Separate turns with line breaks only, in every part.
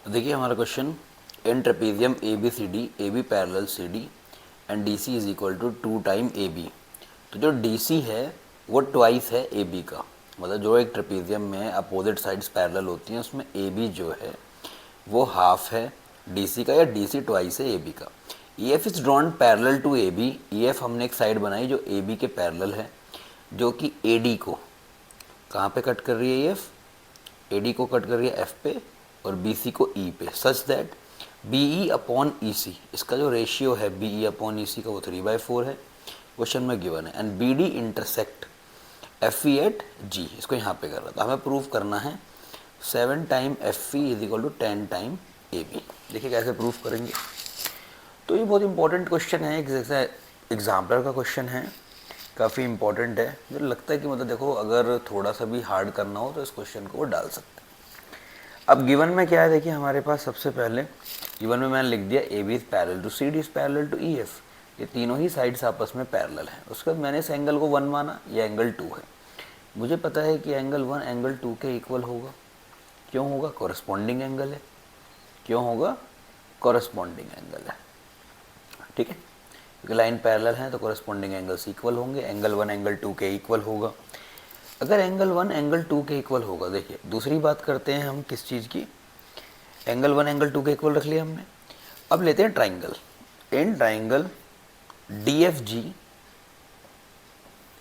देखिए हमारा question, in trapezium A B parallel C D and D C is equal to 2 time A B. तो जो D C है वो twice है ए बी का, मतलब जो एक ट्रेपेजियम में अपोजिट साइड्स पैरेलल होती हैं उसमें ए बी जो है वो हाफ है डी सी का, या डी सी ट्वाइस है ए बी का। E F is drawn parallel to A B. E F हमने एक साइड बनाई जो ए बी के पैरेलल है, जो कि ए डी को कहाँ पे कट कर रही है, ई एफ ए डी को कट कर रही है एफ पे और बी सी को ई पे, such that B E upon E C, इसका जो रेशियो है बी ई अपॉन ई सी का वो 3/4 है, क्वेश्चन में गिवन है। And B D intersect F E at G, इसको यहाँ पे कर रहा था, हमें प्रूव करना है 7 time F E is equal to 10 time A B. देखिए कैसे प्रूफ करेंगे। तो ये बहुत इंपॉर्टेंट क्वेश्चन है, जैसे एग्जाम्पलर का क्वेश्चन है, काफ़ी इंपॉर्टेंट है। मुझे लगता है कि मतलब देखो अगर थोड़ा सा भी हार्ड करना हो तो इस क्वेश्चन को वो डाल सकते हैं। अब गिवन में क्या है, देखिए हमारे पास सबसे पहले गिवन में मैंने लिख दिया A B is parallel to C D is parallel to E F, ये तीनों ही साइड्स आपस में पैरेलल हैं। उसके बाद मैंने इस एंगल को 1 माना, ये एंगल 2 है। मुझे पता है कि एंगल 1 एंगल 2 के इक्वल होगा। क्यों होगा? कॉरस्पॉन्डिंग एंगल है। क्यों होगा? कॉरस्पॉन्डिंग एंगल है, ठीक है, क्योंकि लाइन पैरेलल है तो कॉरस्पॉन्डिंग एंगल्स इक्वल होंगे। एंगल 1 एंगल 2 के इक्वल होगा। अगर एंगल 1 एंगल 2 के इक्वल होगा, देखिए दूसरी बात करते हैं हम किस चीज़ की, एंगल 1 एंगल 2 के इक्वल रख लिया हमने। अब लेते हैं ट्राइंगल। इन ट्राइंगल डी एफ जी,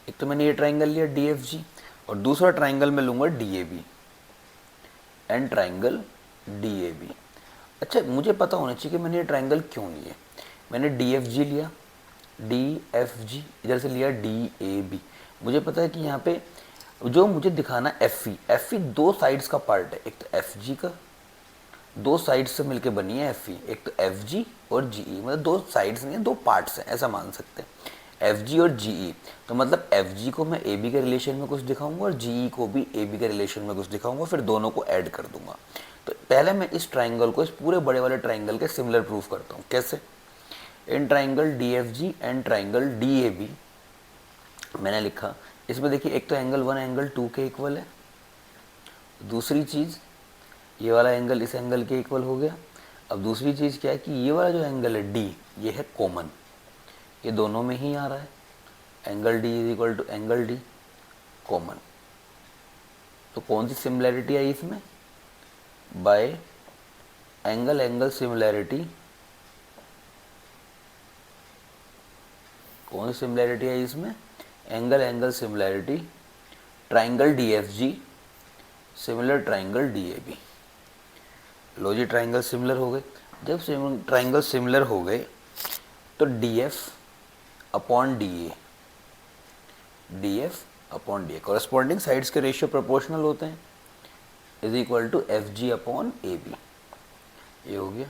एक तो मैंने ये ट्राइंगल लिया डी एफ जी, और दूसरा ट्राइंगल मैं लूँगा D A B. And triangle D A B. अच्छा, मुझे पता होना चाहिए कि मैंने ये ट्राइंगल क्यों लिए। मैंने डी एफ जी लिया, डी एफ जी, इधर से लिया डी ए बी। मुझे पता है कि यहाँ पे जो मुझे दिखाना एफ ई दो साइड्स का पार्ट है। एक तो एफ जी का, दो साइड्स से मिलके बनी है एफ ई, एक तो एफ जी और जी ई, मतलब दो साइड्स नहीं है, दो पार्ट्स हैं, ऐसा मान सकते हैं, एफ जी और जी ई। तो मतलब एफ जी को मैं ए बी के रिलेशन में कुछ दिखाऊंगा और जी ई को भी ए बी के रिलेशन में कुछ दिखाऊंगा, फिर दोनों को ऐड कर दूंगा। तो पहले मैं इस ट्राइंगल को, इस पूरे बड़े वाले ट्राइंगल के सिमिलर प्रूफ करता हूँ। कैसे? In triangle D F G and triangle D A B मैंने लिखा, इसमें देखिए एक तो एंगल 1 एंगल 2 के इक्वल है, दूसरी चीज़ ये वाला एंगल इस एंगल के इक्वल हो गया। अब दूसरी चीज़ क्या है कि ये वाला जो एंगल है डी, ये है कॉमन, ये दोनों में ही आ रहा है, angle D is equal to angle D common. तो कौन सी सिमिलैरिटी आई इसमें? By angle angle similarity. कौन सी सिमिलैरिटी आई इसमें? Angle angle similarity. Triangle D F G similar triangle D A B. लो जी, ट्राइंगल सिमिलर हो गए। जब ट्राइंगल सिमिलर हो गए तो D F upon D A, D F upon D A, corresponding sides के रेशियो प्रोपोर्शनल होते हैं, is equal to F G upon A B. ये हो गया।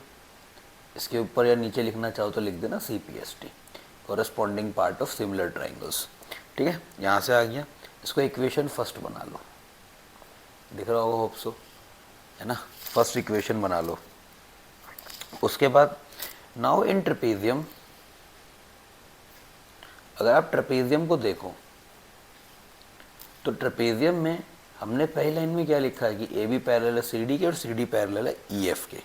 इसके ऊपर या नीचे लिखना चाहो तो लिख देना C P S T, corresponding part of similar triangles, ठीक है। यहाँ से आ गया, इसको इक्वेशन फर्स्ट बना लो, दिख रहा होगा होप सो, है ना। फर्स्ट इक्वेशन बना लो। उसके बाद नाउ इन ट्रेपेजियम, अगर आप ट्रेपेजियम को देखो तो ट्रेपेजियम में हमने पहली लाइन में क्या लिखा है कि ए बी पैरेलल है सी डी के और सी डी पैरेलल है ई एफ के।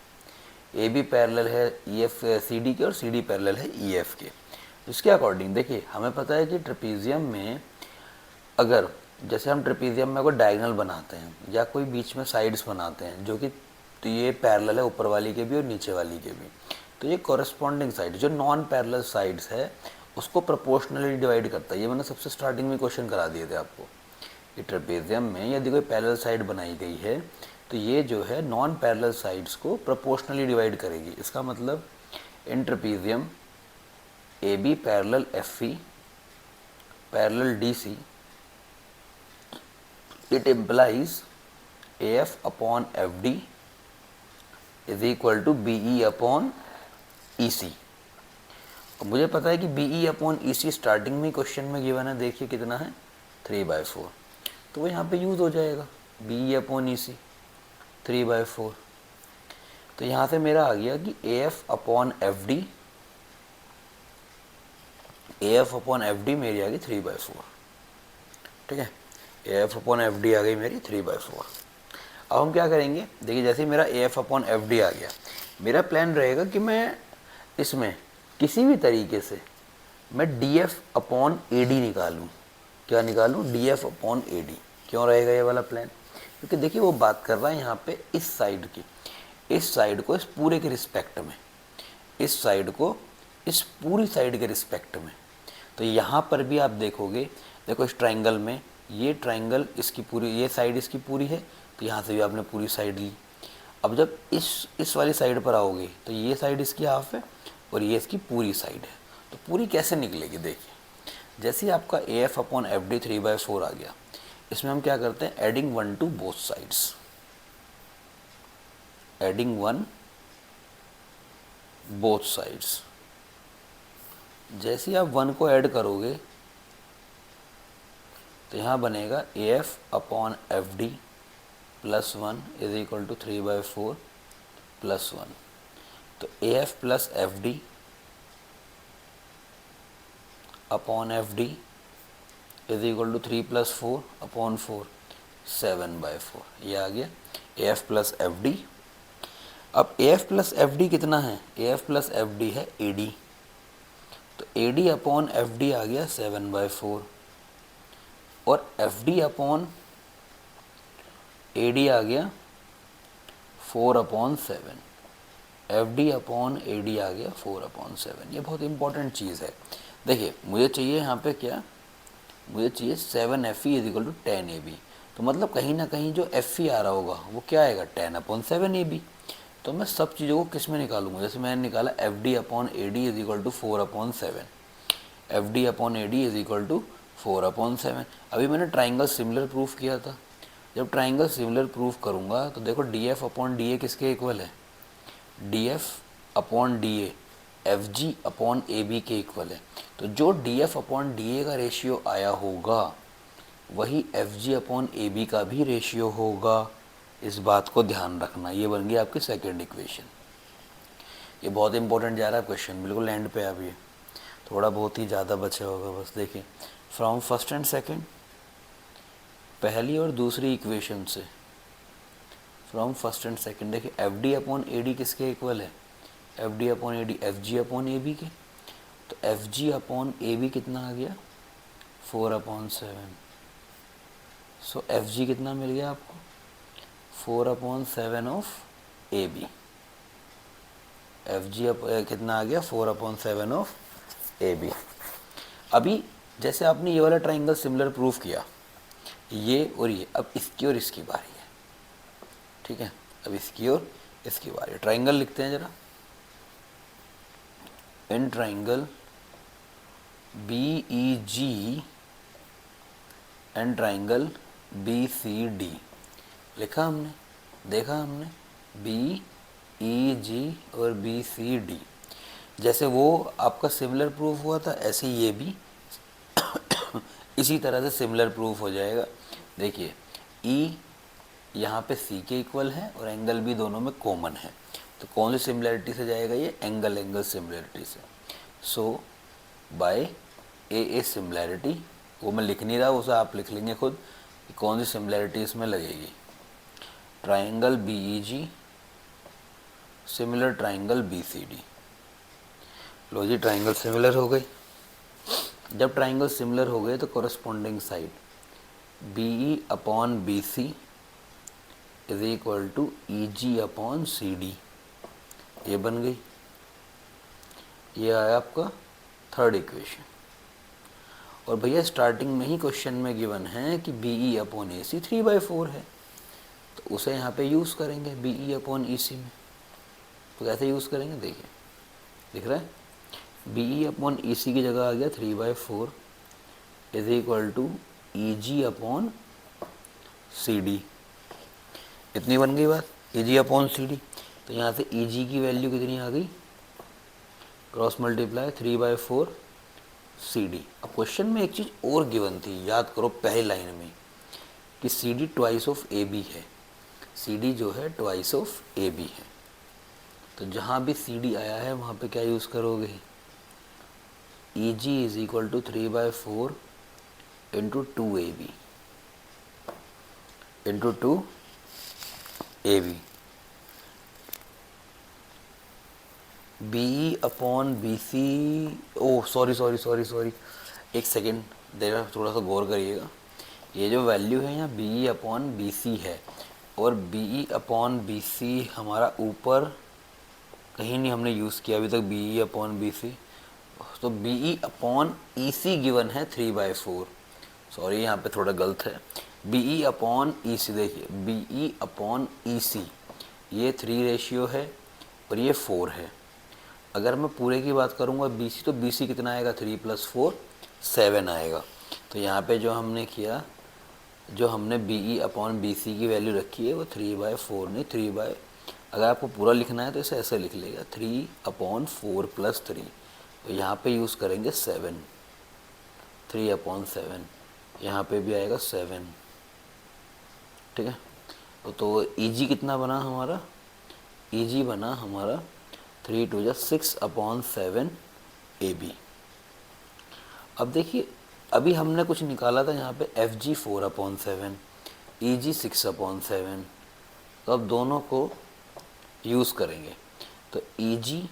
ए बी पैरेलल है ई एफ सी डी के और सी डी पैरेलल है ई एफ के। इसके अकॉर्डिंग देखिए हमें पता है कि ट्रेपेजियम में अगर जैसे हम ट्रेपेजियम में कोई डायगोनल बनाते हैं या कोई बीच में साइड्स बनाते हैं जो कि, तो ये पैरेलल है ऊपर वाली के भी और नीचे वाली के भी, तो ये कॉरेस्पॉन्डिंग साइड जो नॉन पैरेलल साइड्स है उसको प्रोपोर्शनली डिवाइड करता है। ये मैंने सबसे स्टार्टिंग में क्वेश्चन करा दिए थे आपको कि ट्रेपेजियम में यदि कोई पैरेलल साइड बनाई गई है तो ये जो है नॉन पैरेलल साइड्स को प्रोपोर्शनली डिवाइड करेगी। इसका मतलब in trapezium A B parallel F E parallel D C, it implies AF upon FD is equal to BE upon EC। और मुझे पता है कि BE upon EC स्टार्टिंग में क्वेश्चन में गिवन है, देखिए कितना है 3/4, तो वो यहाँ पे यूज़ हो जाएगा BE upon EC 3/4। तो यहाँ से मेरा आ गया कि AF upon FD, AF upon FD मेरी आ गई 3/4, ठीक है। एफ अपॉन एफ डी आ गई मेरी 3/4। अब हम क्या करेंगे, देखिए जैसे मेरा A F upon F D आ गया, मेरा प्लान रहेगा कि मैं इसमें किसी भी तरीके से मैं D F upon A D निकालूँ। क्या निकालूँ? D F upon A D. क्यों रहेगा ये वाला प्लान? क्योंकि देखिए वो बात कर रहा है यहाँ पे इस साइड की, इस साइड को इस पूरे के रिस्पेक्ट में, इस साइड को इस पूरी साइड के रिस्पेक्ट में। तो यहाँ पर भी आप देखोगे, देखो इस ट्राइंगल में ये ट्राइंगल इसकी पूरी, ये साइड इसकी पूरी है, तो यहाँ से भी आपने पूरी साइड ली। अब जब इस वाली साइड पर आओगे तो ये साइड इसकी हाफ है और ये इसकी पूरी साइड है। तो पूरी कैसे निकलेगी? देखिए जैसे ही आपका A F upon F D 3/4 आ गया, इसमें हम क्या करते हैं, adding 1 to both sides, adding 1 both sides. जैसे ही आप 1 को ऐड करोगे तो यहाँ बनेगा A F upon F D plus 1 is equal to 3/4 plus 1। तो A F plus F D upon F D is equal to 3 + 4 अपॉन 4, 7/4। ये आ गया A F plus F D. अब A F plus F D कितना है? A F plus F D है A D, तो A D upon F D आ गया 7/4 और F D upon A D आ गया 4/7। F D upon A D आ गया 4/7। ये बहुत इंपॉर्टेंट चीज़ है। देखिए मुझे चाहिए यहाँ पे क्या, मुझे चाहिए 7FE is equal to 10AB। तो मतलब कहीं ना कहीं जो FE आ रहा होगा वो क्या आएगा, 10/7AB। तो मैं सब चीज़ों को किस में निकालूंगा? जैसे मैंने निकाला F D upon A D is equal to 4/7, F D upon A D is equal to 4/7। अभी मैंने ट्राइंगल सिमिलर प्रूफ किया था। जब ट्राइंगल सिमिलर प्रूफ करूँगा तो देखो D F upon D A किसके इक्वल है? D F upon D A F G upon A B के इक्वल है। तो जो D F upon D A का रेशियो आया होगा वही F G upon A B का भी रेशियो होगा। इस बात को ध्यान रखना। ये बन गई आपकी सेकेंड इक्वेशन। ये बहुत इंपॉर्टेंट जा रहा है क्वेश्चन, बिल्कुल एंड पे आप, ये थोड़ा बहुत ही ज़्यादा बचा होगा बस। देखिए फ्रॉम फर्स्ट एंड सेकेंड, पहली और दूसरी इक्वेशन से, फ्रॉम फर्स्ट एंड सेकेंड, देखिए F D upon A D किसके इक्वल है? F D upon A D F G upon A B के। तो F G upon A B कितना आ गया? 4/7। सो एफ जी कितना मिल गया आपको? 4/7 of A B. F G कितना आ गया? 4/7 ऑफ ए बी। अभी जैसे आपने ये वाला ट्राइंगल सिमिलर प्रूफ किया, ये और ये, अब इसकी और इसकी बारी है, ठीक है? अब इसकी और इसकी बारी है। ट्राइंगल लिखते हैं जरा। In triangle B E G and triangle B C D, लिखा हमने, देखा हमने, बी ई जी और बी सी डी। जैसे वो आपका सिमिलर प्रूफ हुआ था ऐसे ये भी इसी तरह से सिमिलर प्रूफ हो जाएगा। देखिए ई यहाँ पे सी के इक्वल है और एंगल भी दोनों में कॉमन है, तो कौन सी सिमिलरिटी से जाएगा ये? एंगल सिमिलरिटी से। सो बाय ए सिमिलरिटी, वो मैं लिख नहीं रहा, उसे आप लिख लेंगे खुद कि कौन सी सिमिलरिटी इसमें लगेगी। Triangle B E G similar triangle B C D. लो जी ट्राइंगल सिमिलर हो गई। जब ट्राइंगल सिमिलर हो गए तो corresponding side B E upon B C is equal to E G upon C D, ये बन गई। ये आया आपका थर्ड इक्वेशन। और भैया स्टार्टिंग में ही क्वेश्चन में गिवन है कि बी ई अपॉन ए सी 3/4 है, तो उसे यहाँ पे यूज़ करेंगे बी ई अपॉन ई सी में। तो कैसे यूज़ करेंगे? देखिए दिख रहा है, बी ई अपॉन ई सी की जगह आ गया 3/4 is equal to E G upon C D. इतनी बन गई बात, ई जी अपॉन सी डी। तो यहाँ से ई जी की वैल्यू कितनी आ गई? Cross multiply 3/4 C D. अब क्वेश्चन में एक चीज़ और गिवन थी, याद करो पहली लाइन में, कि C D twice of A B है। सी डी जो है ट्वाइस ऑफ ए बी है। तो जहाँ भी सी डी आया है वहाँ पे क्या यूज़ करोगे? E G is equal to 3/4 into 2AB into 2 A B, B upon B C, oh sorry sorry sorry sorry, एक सेकेंड देना, थोड़ा सा गौर करिएगा। ये जो वैल्यू है यहाँ बी अपॉन बी सी है, और बी अपॉन बी सी हमारा ऊपर कहीं नहीं हमने यूज़ किया अभी तक, बी अपॉन बी सी। तो B upon E C given है 3/4, सॉरी यहाँ पे थोड़ा गलत है। बी अपॉन ई सी, देखिए बी अपॉन ई सी ये 3 रेशियो है और ये 4 है। अगर मैं पूरे की बात करूँगा बी सी, तो बी सी कितना आएगा, 3 + 4 7 आएगा। तो यहाँ पे जो हमने किया, जो हमने बी अपॉन बी सी की वैल्यू रखी है वो 3/4 नहीं, अगर आपको पूरा लिखना है तो इसे ऐसे लिख लेगा 3/4 + 3। तो यहाँ पे यूज़ करेंगे 7, 3/7, यहाँ पे भी आएगा 7, ठीक है। तो ईजी कितना बना हमारा, ईजी बना हमारा 3 × 6/7 AB। अब देखिए अभी हमने कुछ निकाला था यहाँ पे FG 4/7, EG 6/7, तो अब दोनों को यूज़ करेंगे। तो EG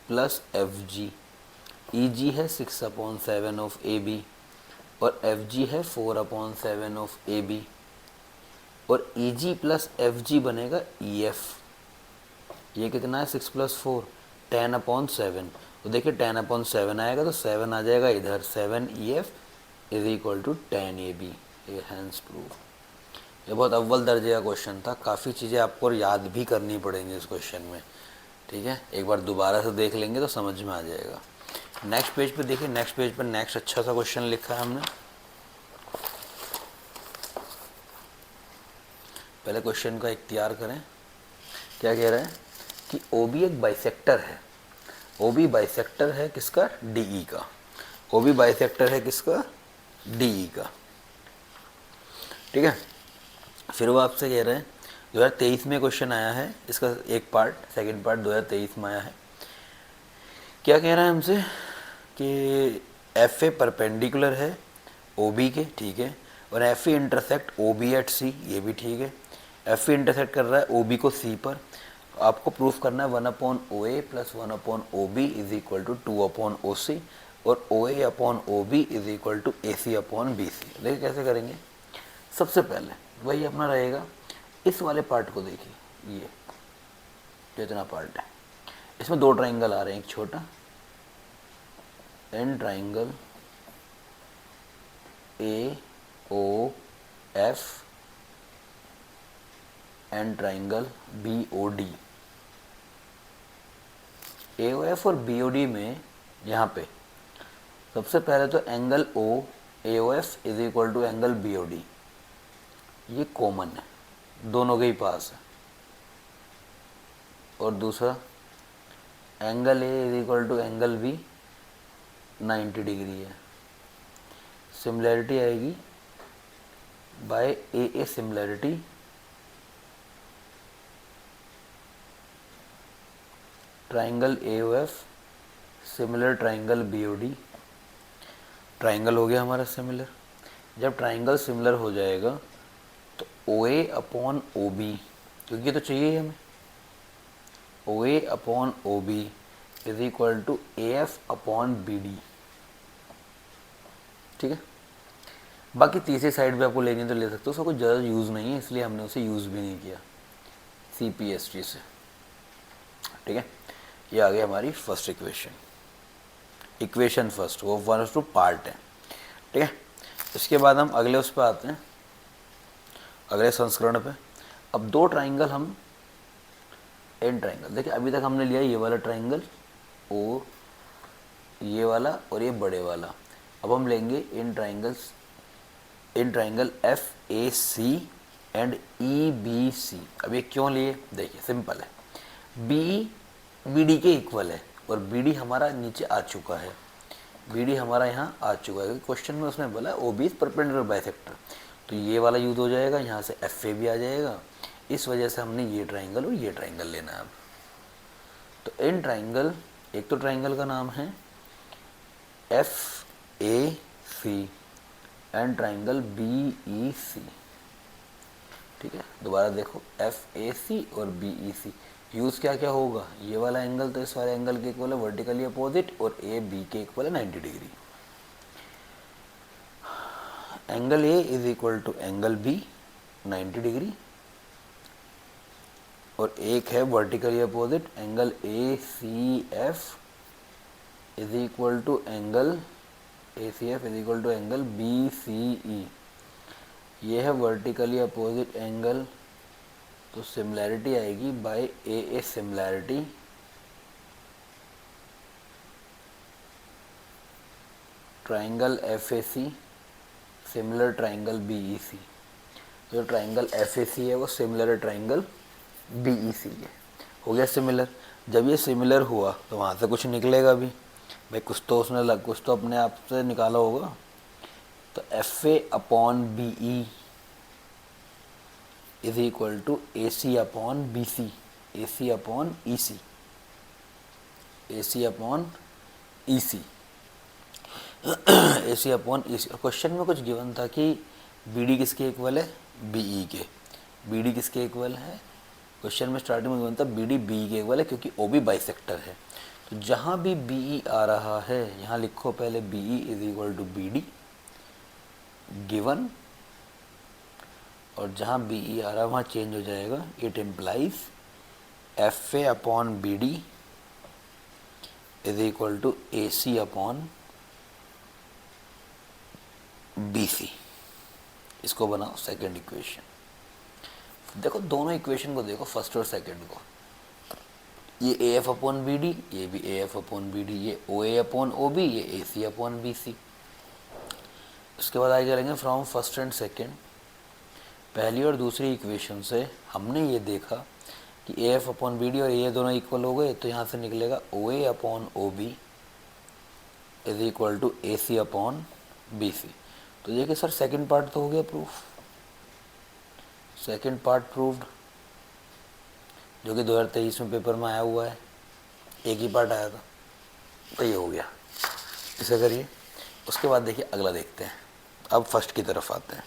+ FG, EG है 6/7 ऑफ AB और FG है 4/7 ऑफ AB, और EG + FG बनेगा EF। ये कितना है 6 + 4 10/7, तो देखिए 10/7 आएगा तो 7 आ जाएगा इधर, 7 EF = 10 AB। ये हैंस प्रूफ। ये बहुत अव्वल दर्जे का क्वेश्चन था, काफ़ी चीज़ें आपको याद भी करनी पड़ेंगी इस क्वेश्चन में, ठीक है। एक बार दोबारा से देख लेंगे तो समझ में आ जाएगा। नेक्स्ट पेज पे देखिए, नेक्स्ट पेज पर नेक्स्ट अच्छा सा क्वेश्चन लिखा है हमने। पहले क्वेश्चन का इख्तियार करें। क्या कह रहा है कि OB एक बाइसेक्टर है, OB बाइसेक्टर है किसका, DE का। OB बाइसेक्टर है किसका, DE का, ठीक है। फिर वो आपसे कह रहे हैं 2023 में क्वेश्चन आया है, इसका एक पार्ट, सेकंड पार्ट 2023 में आया है। क्या कह रहा है हमसे कि FA परपेंडिकुलर है OB के, ठीक है, और FA intersect OB at C, ये भी ठीक है। FA इंटरसेक्ट कर रहा है OB को C पर, आपको प्रूफ करना है 1/OA + 1/OB = 2/OC, और OA/OB = AC/BC। देखिए कैसे करेंगे। सबसे पहले वही अपना रहेगा, इस वाले पार्ट को देखिए, ये जो इतना पार्ट है, इसमें 2 ट्राइंगल आ रहे हैं, एक छोटा an triangle AOF and triangle BOD। AOF और BOD में यहाँ पे सबसे पहले तो angle O AOF = angle BOD, ये कॉमन है, दोनों के ही पास है। और दूसरा angle A = angle B 90 degree है। सिमिलैरिटी आएगी by AA similarity, triangle AOF similar triangle BOD। Triangle हो गया हमारा सिमिलर। जब ट्राइंगल सिमिलर हो जाएगा तो OA/OB, क्योंकि ये तो चाहिए हमें, OA/OB = AF/BD, ठीक है। बाकी तीसरी साइड पे आपको लेनी तो ले सकते हो, उसका कुछ ज़्यादा यूज़ नहीं है, इसलिए हमने उसे यूज़ भी नहीं किया CPST से, ठीक है। ये आ गई हमारी फर्स्ट इक्वेशन फर्स्ट, वो 1/2 पार्ट है, ठीक है। इसके बाद हम अगले उस पर आते हैं, अगले संस्करण पे। अब 2 ट्राइंगल हम एन ट्राइंगल, देखिए अभी तक हमने लिया ये वाला ट्राइंगल और ये वाला और ये बड़े वाला। अब हम लेंगे in triangle FAC and EBC। अब ये क्यों लिए, देखिए सिंपल है, B BD के इक्वल है और BD हमारा नीचे आ चुका है, BD हमारा यहाँ आ चुका है। क्वेश्चन में उसने बोला OB इज परपेंडिकुलर बाइसेक्टर, तो ये वाला यूज हो जाएगा, यहाँ से FA भी आ जाएगा। इस वजह से हमने ये ट्राइंगल और ये ट्राइंगल लेना है। अब तो इन ट्राइंगल, एक तो ट्राइंगल का नाम है FAC एंड ट्राइंगल BEC, ठीक है। दोबारा देखो, एफ ए सी और बी ई सी, यूज़ क्या क्या होगा, ये वाला एंगल तो इस वाले एंगल के इक्वल है वर्टिकली अपोजिट, और ए बी के इक्वल है 90 degree. Angle A is equal to angle B 90 degree, और एक है vertically opposite angle A C F is equal to angle A C F is equal to angle B C E. ये है vertically opposite angle, तो similarity आएगी by A similarity triangle F A C similar triangle B E C. जो triangle F A सी है वो similar है triangle B E सी है। हो गया सिमिलर। जब ये सिमिलर हुआ तो वहाँ से कुछ निकलेगा भी भाई, कुछ तो उसने कुछ तो अपने आप से निकाला होगा। तो F A upon B E is equal to A C upon B C, A C upon E C, A C upon E C, A C upon E C. और क्वेश्चन में कुछ गिवन था कि बी डी किसके equal है, B E के। B D किसके equal है, क्वेश्चन में स्टार्टिंग में गिवन था बी डी बी के इक्वल है, क्योंकि ओ बी बाइसेक्टर है। तो जहाँ भी बी ई आ रहा है यहाँ लिखो पहले B E is equal to B D given, और जहाँ बी ई आ रहा है वहाँ चेंज हो जाएगा। It implies F A upon B D is equal to A C upon B C. इसको बनाओ सेकेंड इक्वेशन। देखो दोनों इक्वेशन को देखो, फर्स्ट और सेकेंड को। ये A F upon B D, ये भी A F upon B D, ये O A upon O B, ये ए सी अपॉन बी सी। उसके बाद आगे चलेंगे फ्रॉम फर्स्ट एंड सेकेंड। पहली और दूसरी इक्वेशन से हमने ये देखा कि A F upon B D और ये दोनों इक्वल हो गए, तो यहाँ से निकलेगा O A upon O B is equal to A C upon B C. तो ये कि सर सेकंड पार्ट तो हो गया प्रूफ, सेकंड पार्ट प्रूव्ड, जो कि 2023 में पेपर में आया हुआ है, एक ही पार्ट आया था, तो ये हो गया। इसे करिए। उसके बाद देखिए अगला देखते हैं। अब फर्स्ट की तरफ आते हैं।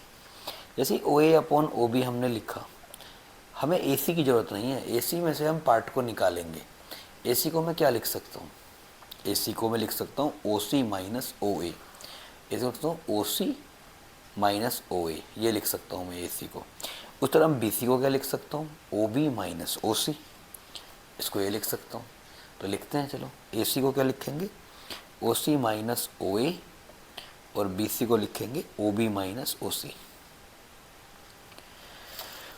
जैसे ओ ए अपॉन ओ बी हमने लिखा, हमें ए सी की ज़रूरत नहीं है, ए सी में से हम पार्ट को निकालेंगे। ए सी को मैं क्या लिख सकता हूँ, ए सी को मैं लिख सकता हूँ ओ सी माइनस ओ ए, ऐसे लिख सकता हूँ ओ सी माइनस ओ ए, ये लिख सकता हूँ मैं ए सी को। उस तरह हम बी सी को क्या लिख सकता हूँ, ओ बी माइनस ओ सी, इसको ये लिख सकता हूँ। तो लिखते हैं, चलो ए सी को क्या लिखेंगे, ओ सी माइनस ओ ए, और बी सी को लिखेंगे ओ बी माइनस ओ सी।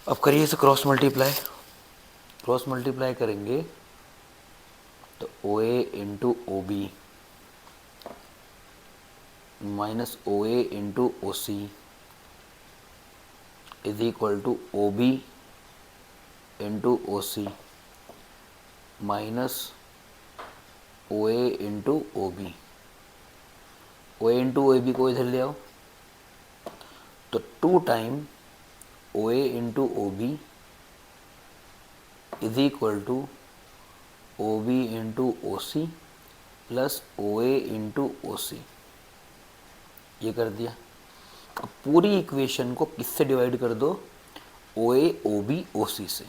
अब करिए इसे क्रॉस मल्टीप्लाई। क्रॉस मल्टीप्लाई करेंगे तो O A into O B minus O A into O C is equal to O B into O C minus O A into O B. O A into O B को इधर ले आओ, तो 2 time O A into O B is equal to O B into O C plus O A into O C. ये कर दिया। अब पूरी इक्वेशन को किससे डिवाइड कर दो, ओ ए ओ बी ओ सी से,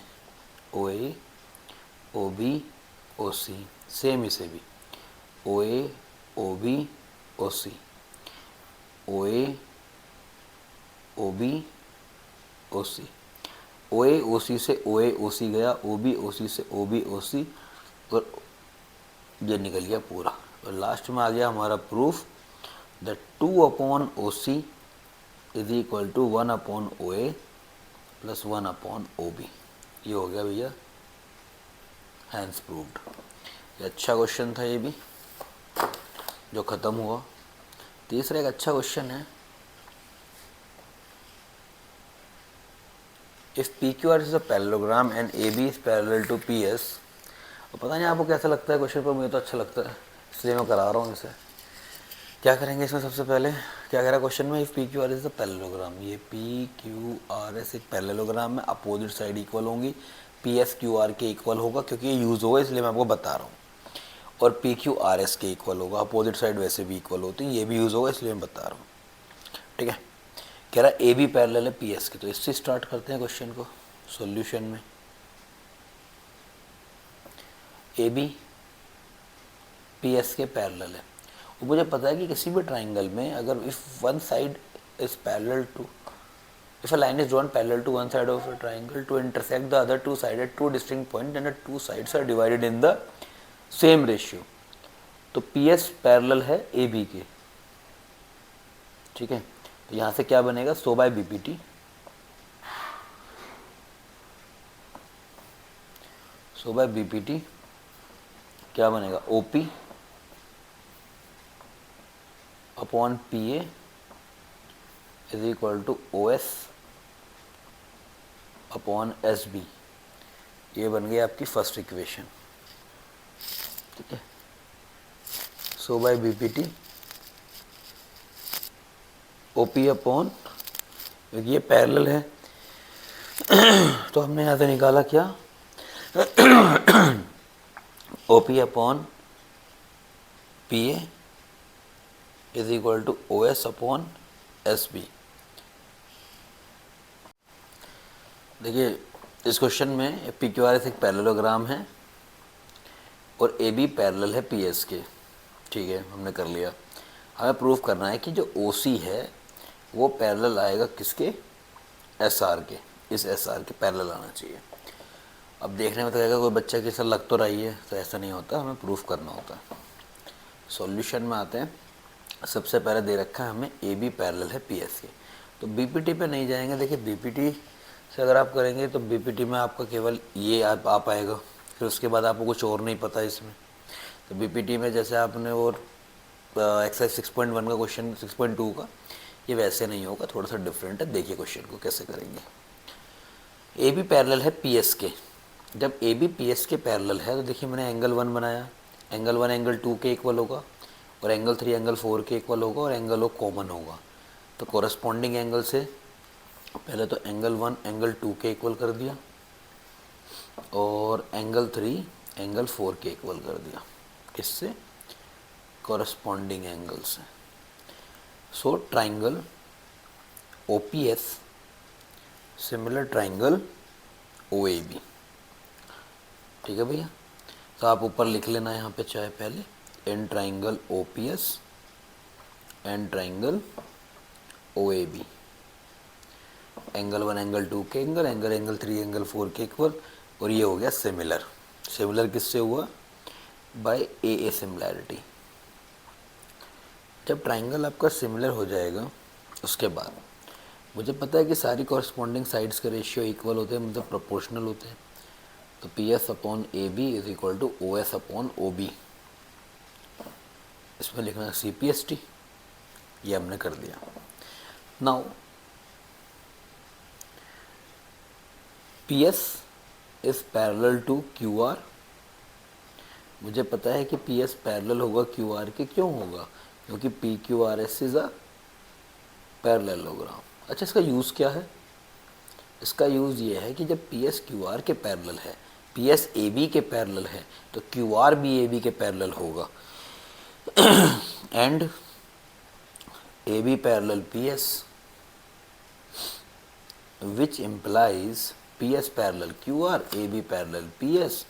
ओ ए ओ बी ओ सी, सेम इसे भी ओ ए ओ बी ओ सी, ओ ए ओ बी ओ सी, ओ ए ओ सी से ओ ए ओ सी गया, ओ बी ओ सी से ओ बी ओ सी, और ये निकल गया पूरा। और लास्ट में आ गया हमारा proof that 2 upon O C is equal to 1 upon O A plus 1 upon O B. ये हो गया भैया हैंस प्रूव्ड। ये अच्छा क्वेश्चन था, ये भी जो ख़त्म हुआ। तीसरा एक अच्छा क्वेश्चन है, if P Q R is a parallelogram and A B is parallel to P S. और पता नहीं आपको कैसा लगता है क्वेश्चन, पर मुझे तो अच्छा लगता है, इसलिए मैं करा रहा हूँ इसे। क्या करेंगे इसमें, सबसे पहले क्या कह रहा है क्वेश्चन में, if P Q R is a parallelogram. ये पी क्यू आर एस एक पैरेललोग्राम में, अपोजिट साइड इक्वल होंगी, पी एस क्यू आर के इक्वल होगा, क्योंकि ये यूज़ होगा इसलिए मैं आपको बता रहा हूँ। और पी क्यू आर एस के इक्वल होगा, अपोजिट साइड वैसे भी इक्वल होती है, ये भी यूज़ होगा इसलिए मैं बता रहा हूँ। ठीक है। कह रहा है ए बी पैरेलल है पी एस के, तो इससे स्टार्ट करते हैं क्वेश्चन को। सॉल्यूशन में ए बी पी एस के पैरेलल है। और मुझे पता है कि किसी भी ट्राइंगल में अगर if one side is parallel to, if a line is drawn parallel to one side of a triangle to intersect the other two sides at two distinct points and the two sides are divided in the same ratio, तो P S parallel है A B के, ठीक है। तो यहाँ से क्या बनेगा, so by B P T, so by B P T क्या बनेगा, O P upon P A is equal to O S upon S B. ये बन गई आपकी फर्स्ट इक्वेशन, ठीक है। So by B P T O P upon, क्योंकि ये पैरेलल है तो हमने यहाँ से निकाला क्या, O P upon P A is equal to O S upon S B. देखिए इस क्वेश्चन में पी क्यू आर एस एक पैरेललोग्राम है और ए बी पैरेलल है पी एस के, ठीक है, हमने कर लिया। हमें प्रूफ करना है कि जो ओ सी है वो पैरेलल आएगा किसके, एस आर के, इस एस आर के पैरेलल आना चाहिए। अब देखने में तो कहेगा कोई बच्चा की सर लग तो रही है, तो ऐसा नहीं होता, हमें प्रूफ करना होता है। सॉल्यूशन में आते हैं। सबसे पहले दे रखा है हमें ए बी पैरेलल है पी एस के, तो बी पी टी पे नहीं जाएंगे। देखिए बी पी टी से अगर आप करेंगे तो बी पी टी में आपका केवल ये आ पाएगा, फिर उसके बाद आपको कुछ और नहीं पता इसमें। तो बी पी टी में जैसे आपने और एक्सरसाइज 6.1 का क्वेश्चन 6.2 का, ये वैसे नहीं होगा, थोड़ा सा डिफरेंट है। देखिए क्वेश्चन को कैसे करेंगे। ए बी पैरेलल है पी एस के, जब ए बी पी एस के पैरेलल है तो देखिए मैंने एंगल 1 बनाया, एंगल 1 एंगल 2 के इक्वल होगा और एंगल 3 एंगल 4 के इक्वल होगा और एंगल ओ कॉमन होगा। तो कॉरस्पॉन्डिंग एंगल से पहले तो एंगल 1 एंगल 2 के इक्वल कर दिया और एंगल 3 एंगल 4 के इक्वल कर दिया, किससे, कॉरस्पॉन्डिंग एंगल से। So triangle O P S similar triangle O A B, ठीक है भैया। तो आप ऊपर लिख लेना यहाँ पे चाहे पहले, in triangle O P S in triangle O A B, angle 1 angle 2 के एंगल, एंगल 3 एंगल 4 के इक्वल, और ये हो गया सिमिलर। सिमिलर किससे हुआ, बाय ए सिमिलैरिटी। जब ट्राइंगल आपका सिमिलर हो जाएगा उसके बाद मुझे पता है कि सारी कॉरस्पॉन्डिंग साइड्स के रेशियो इक्वल होते हैं, मतलब प्रोपोर्शनल होते हैं। तो P S upon A B is equal to O S upon O B, इसमें लिखना सी पी एस टी, ये हमने कर दिया। Now P S is parallel to Q R, मुझे पता है कि पी एस पैरेलल होगा क्यू आर के, क्यों होगा, क्योंकि P Q R S is a parallelogram. अच्छा इसका यूज़ क्या है, इसका यूज़ ये है कि जब पी एस क्यू आर के पैरेलल है, पी एस ए बी के पैरेलल है, तो क्यू आर भी ए बी के पैरेलल होगा and A B parallel P S which implies P S parallel Q R, A B parallel P S,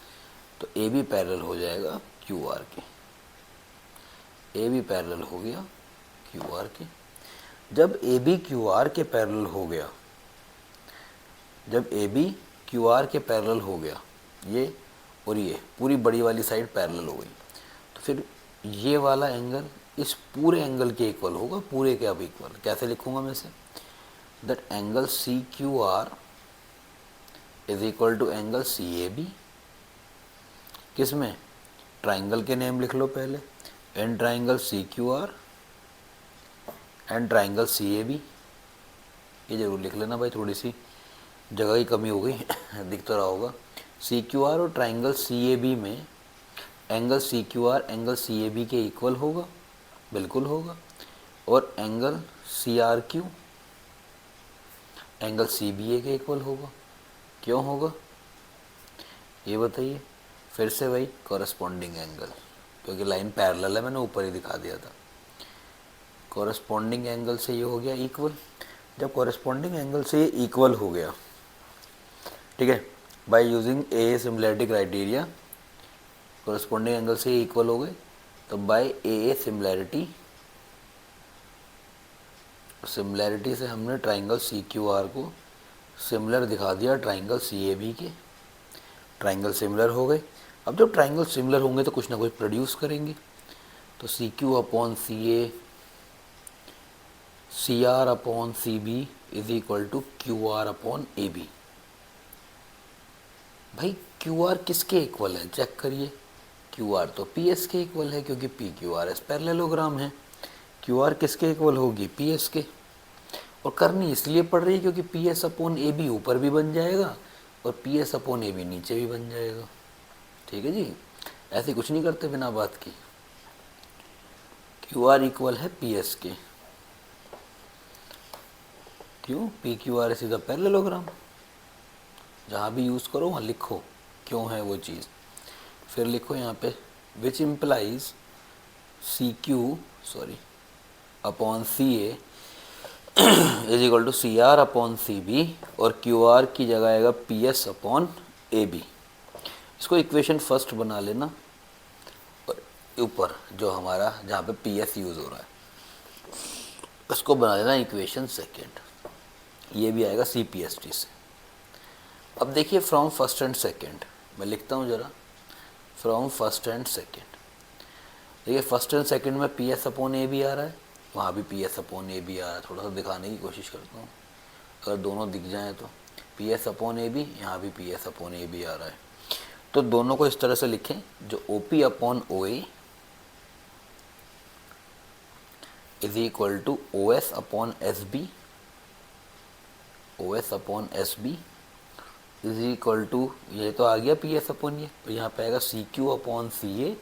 तो A B parallel हो जाएगा Q R के, ए बी पैरेलल हो गया क्यू आर के। जब ए बी क्यू आर के पैरेलल हो गया, जब ए बी क्यू आर के पैरेलल हो गया, ये और ये पूरी बड़ी वाली साइड पैरेलल हो गई, तो फिर ये वाला एंगल इस पूरे एंगल के इक्वल होगा, पूरे के अब इक्वल। कैसे लिखूंगा मैं इसे, that angle C Q R is equal to angle C A B, किसमें, ट्राइंगल के नेम लिख लो पहले, in triangle C Q R and triangle C A B, ये जरूर लिख लेना भाई, थोड़ी सी जगह की कमी हो गई दिख तो रहा होगा। सी क्यू आर और ट्राइंगल सी ए बी में angle C Q R angle C A B के इक्वल होगा, बिल्कुल होगा, और angle C R Q angle C B A के इक्वल होगा, क्यों होगा ये बताइए। फिर से वही कॉरस्पॉन्डिंग एंगल, क्योंकि लाइन पैरेलल है, मैंने ऊपर ही दिखा दिया था। कॉरस्पॉन्डिंग एंगल से ये हो गया इक्वल। जब कॉरस्पॉन्डिंग एंगल से ये इक्वल हो गया, ठीक है। By using A similarity criteria corresponding angle से इक्वल हो गए, तो बाय ए सिमिलैरिटी से हमने ट्राइंगल सी क्यू आर को सिमिलर दिखा दिया ट्राइंगल सी ए बी के। ट्राइंगल सिमिलर हो गए। अब जब ट्राइंगल सिमिलर होंगे तो कुछ ना कुछ प्रोड्यूस करेंगे, तो C Q upon C A, C R upon C B is equal to Q R upon A B. भाई क्यू आर किसके इक्वल है, चेक करिए। क्यू आर तो पी एस के इक्वल है, क्योंकि P Q R S parallelogram है। Q R किसके इक्वल होगी, पी एस के। और करनी इसलिए पड़ रही है क्योंकि P S upon A B ऊपर भी बन जाएगा और P S upon A B नीचे भी बन जाएगा। ठीक है जी, ऐसे कुछ नहीं करते बिना बात की। क्यू आर इक्वल है पी एस के, क्यों, P Q R S is a parallelogram. जहाँ भी यूज़ करो वहाँ लिखो क्यों है वो चीज़। फिर लिखो यहाँ पे which implies C Q upon C A is equal to C R upon C B, और क्यू आर की जगह आएगा P S upon A B. इसको इक्वेशन फर्स्ट बना लेना, और ऊपर जो हमारा जहाँ पे पी एस यूज़ हो रहा है उसको बना लेना इक्वेशन सेकेंड। ये भी आएगा सी पी एस टी से। अब देखिए फ्रॉम फर्स्ट एंड सेकेंड, मैं लिखता हूँ ज़रा, फ्रॉम फर्स्ट एंड सेकेंड। देखिए फर्स्ट एंड सेकेंड में P S upon A B आ रहा है, वहाँ भी P S upon A B आ रहा है। थोड़ा सा दिखाने की कोशिश करता हूँ, अगर दोनों दिख जाएँ तो P S upon A B, यहाँ भी P S upon A B आ रहा है। तो दोनों को इस तरह से लिखें, जो O P upon O A is equal to O S upon S B, O S upon S B is equal to, ये तो आ गया पी एस अपॉन ये, तो यहाँ पे आएगा C Q upon C A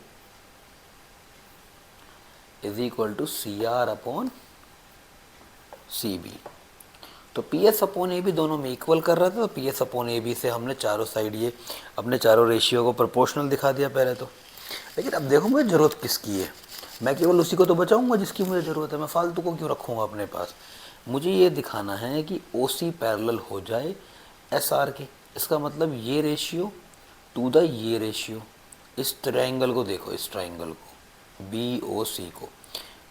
is equal to C R upon C B. तो P S upon A B दोनों में इक्वल कर रहा था, तो P S upon A B से हमने चारों साइड ये अपने चारों रेशियो को प्रोपोर्शनल दिखा दिया पहले तो। लेकिन अब देखो मुझे ज़रूरत किसकी है, मैं केवल उसी को तो बचाऊंगा जिसकी मुझे ज़रूरत है, मैं फालतू को क्यों रखूँगा अपने पास। मुझे ये दिखाना है कि ओ सी पैरेलल हो जाए एस आर के। इसका मतलब ये रेशियो टू द ये रेशियो, इस ट्रायंगल को देखो, इस ट्रायंगल को बी ओ सी को,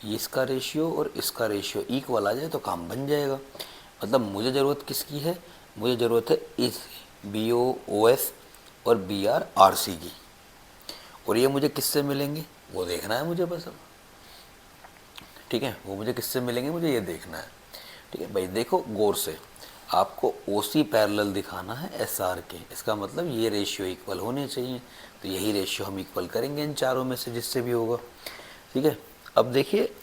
इसका रेशियो और इसका रेशियो इक्वल आ जाए तो काम बन जाएगा। मतलब मुझे ज़रूरत किसकी है, मुझे ज़रूरत है इस बी ओ ओ एस और बी आर आर सी की। और ये मुझे किससे मिलेंगे वो देखना है मुझे बस अब। ठीक है, वो मुझे किससे मिलेंगे मुझे ये देखना है। ठीक है भाई, देखो गौर से, आपको ओ सी पैरेलल दिखाना है एस आर के। इसका मतलब ये रेशियो इक्वल होने चाहिए, तो यही रेशियो हम इक्वल करेंगे इन चारों में से जिससे भी होगा। ठीक है, अब देखिए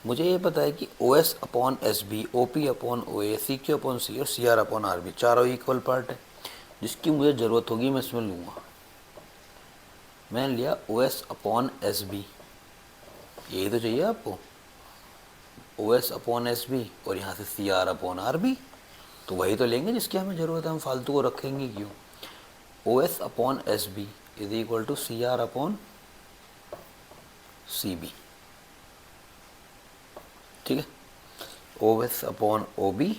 मुझे ये पता है कि O S upon S B, O P upon O A, C Q upon C और C R upon R B चारों इक्वल पार्ट है। जिसकी मुझे ज़रूरत होगी मैं इसमें लूँगा। मैंने लिया O S upon S B, यही तो चाहिए आपको, O S upon S B, और यहाँ से C R upon R B, तो वही तो लेंगे जिसकी हमें ज़रूरत है, हम फालतू को रखेंगे क्यों। O S upon S B is equal to C R upon C B. ठीक है, O S upon O B,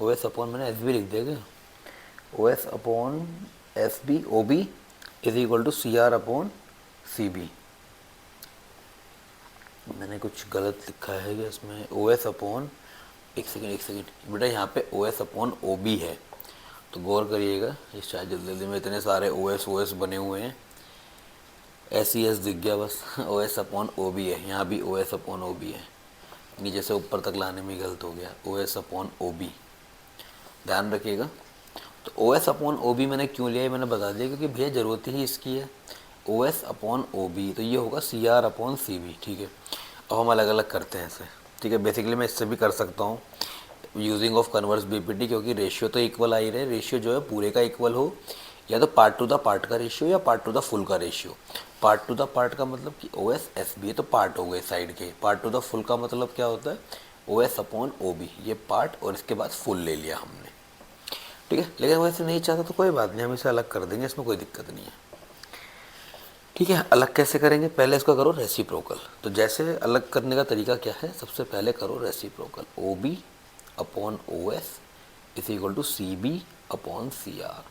O S upon मैंने एस बी लिख दिया क्या, O S upon S B O B is equal to C R upon C B. मैंने कुछ गलत लिखा है क्या इसमें, ओ एस अपॉन, एक सेकेंड बेटा, यहाँ पे O S upon O B है, तो गौर करिएगा। ये शायद जल्दी में इतने सारे ओ एस बने हुए हैं, एस ई एस दिख गया बस, O S upon O B है, यहाँ भी O S upon O B है, नीचे से ऊपर तक लाने में गलत हो गया, O S upon O B, ध्यान रखिएगा। तो O S upon O B मैंने क्यों लिया है मैंने बता दिया, क्योंकि भैया ज़रूरत ही इसकी है। O S upon O B, तो ये होगा C R upon C B. ठीक है, अब हम अलग अलग करते हैं इसे। ठीक है, बेसिकली मैं इससे भी कर सकता हूँ यूजिंग ऑफ कन्वर्स बीपीटी, क्योंकि रेशियो तो इक्वल आ ही रहे। रेशियो जो है पूरे का इक्वल हो, या तो पार्ट टू द पार्ट का रेशियो या पार्ट टू द फुल का ratio. Part two the part का मतलब कि ओ एस एस बी, तो पार्ट हो गए साइड के। पार्ट टू द फुल का मतलब क्या होता है, O S upon O B, ये पार्ट और इसके बाद फुल ले लिया हमने। ठीक है, लेकिन वैसे नहीं चाहता तो कोई बात नहीं, हम इसे अलग कर देंगे, इसमें कोई दिक्कत नहीं है। ठीक है, अलग कैसे करेंगे, पहले इसका करो रेसिप्रोकल। तो जैसे अलग करने का तरीका क्या है, सबसे पहले करो reciprocal. O B upon O S is equal to C B upon C R.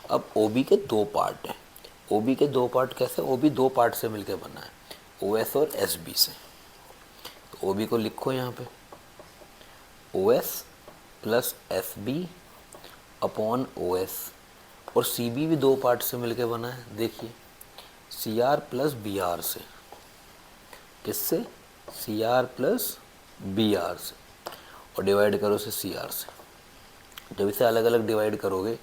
अब ओ बी के दो पार्ट हैं। ओ बी के दो पार्ट कैसे? ओ बी दो पार्ट से मिलकर बना है, ओ एस और एस बी से। तो ओ बी को लिखो यहाँ पे, O S plus S B upon O S. और सी बी भी दो पार्ट से मिलकर बना है, देखिए C R plus B R से। किससे? C R plus B R से। और डिवाइड करो इसे सी आर से। जब इसे अलग अलग डिवाइड करोगे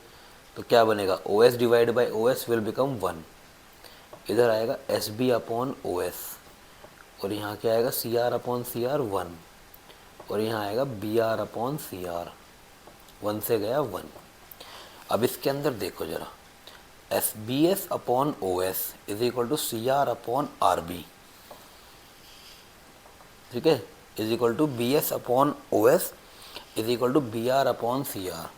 तो क्या बनेगा? O S divide by O S will become 1। इधर आएगा S B upon O S, और यहाँ क्या आएगा? C R upon C R 1, और यहाँ आएगा B R upon C R. 1 से गया 1। अब इसके अंदर देखो जरा, S B S upon O S is equal to C R upon R B, ठीक है, is equal to B S upon O S is equal to B R upon C R.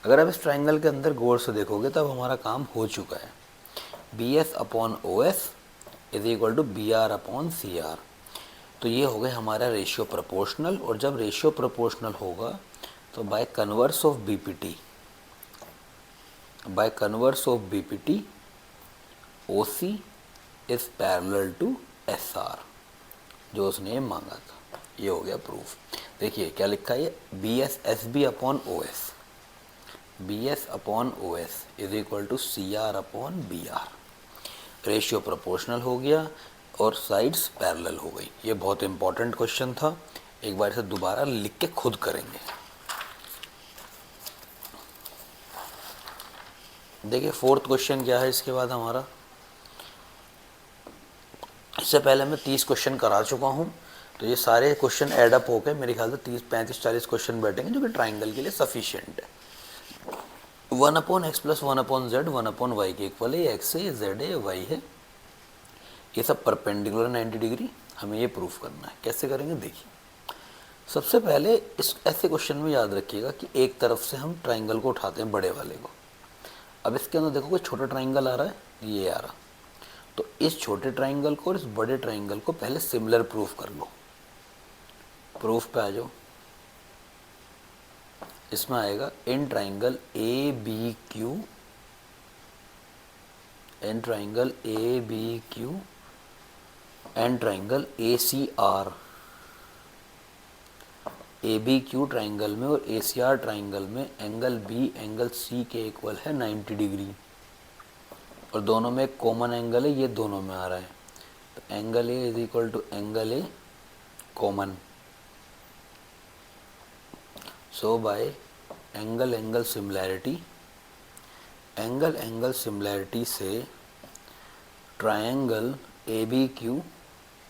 अगर आप इस ट्राइंगल के अंदर गौर से देखोगे तब हमारा काम हो चुका है। B S upon O S is equal to B R upon C R. तो ये हो गए हमारा रेशियो प्रोपोर्शनल। और जब रेशियो प्रोपोर्शनल होगा तो by converse of BPT, by converse of BPT O C is parallel to S R, जो उसने मांगा था। ये हो गया प्रूफ। देखिए क्या लिखा है ये, B S S B upon O S, B S upon O S is equal to C R upon B R. Ratio proportional हो गया और साइड्स पैरेलल हो गई। ये बहुत इंपॉर्टेंट क्वेश्चन था, एक बार इसे दोबारा लिख के खुद करेंगे। देखिए फोर्थ क्वेश्चन क्या है इसके बाद हमारा। इससे पहले मैं 30 क्वेश्चन करा चुका हूँ, तो ये सारे क्वेश्चन एडअप होकर मेरे ख्याल से 30, 35, 40 क्वेश्चन बैठेंगे, जो कि ट्राइंगल के लिए सफिशिएंट है। 1 upon x plus 1 upon z 1 upon y के इक्वल है। ये एक्स है, ये जेड है, ये वाई है। ये सब परपेंडिकुलर 90 डिग्री। हमें ये प्रूफ करना है। कैसे करेंगे देखिए। सबसे पहले इस ऐसे क्वेश्चन में याद रखिएगा कि एक तरफ से हम ट्राइंगल को उठाते हैं, बड़े वाले को। अब इसके अंदर देखो कोई छोटा ट्राइंगल आ रहा है, ये आ रहा, तो इस छोटे ट्राइंगल को और इस बड़े ट्राइंगल को पहले सिमिलर प्रूफ कर लो। प्रूफ पे आ जाओ। इसमें आएगा in triangle A B Q, in triangle A B Q and triangle A C R. A B Q triangle में और ए सी आर ट्राइंगल में एंगल बी एंगल सी के इक्वल है 90 डिग्री, और दोनों में एक कॉमन एंगल है, ये दोनों में आ रहा है। तो angle A is equal to angle A common. So by angle angle similarity, angle angle similarity से triangle A B Q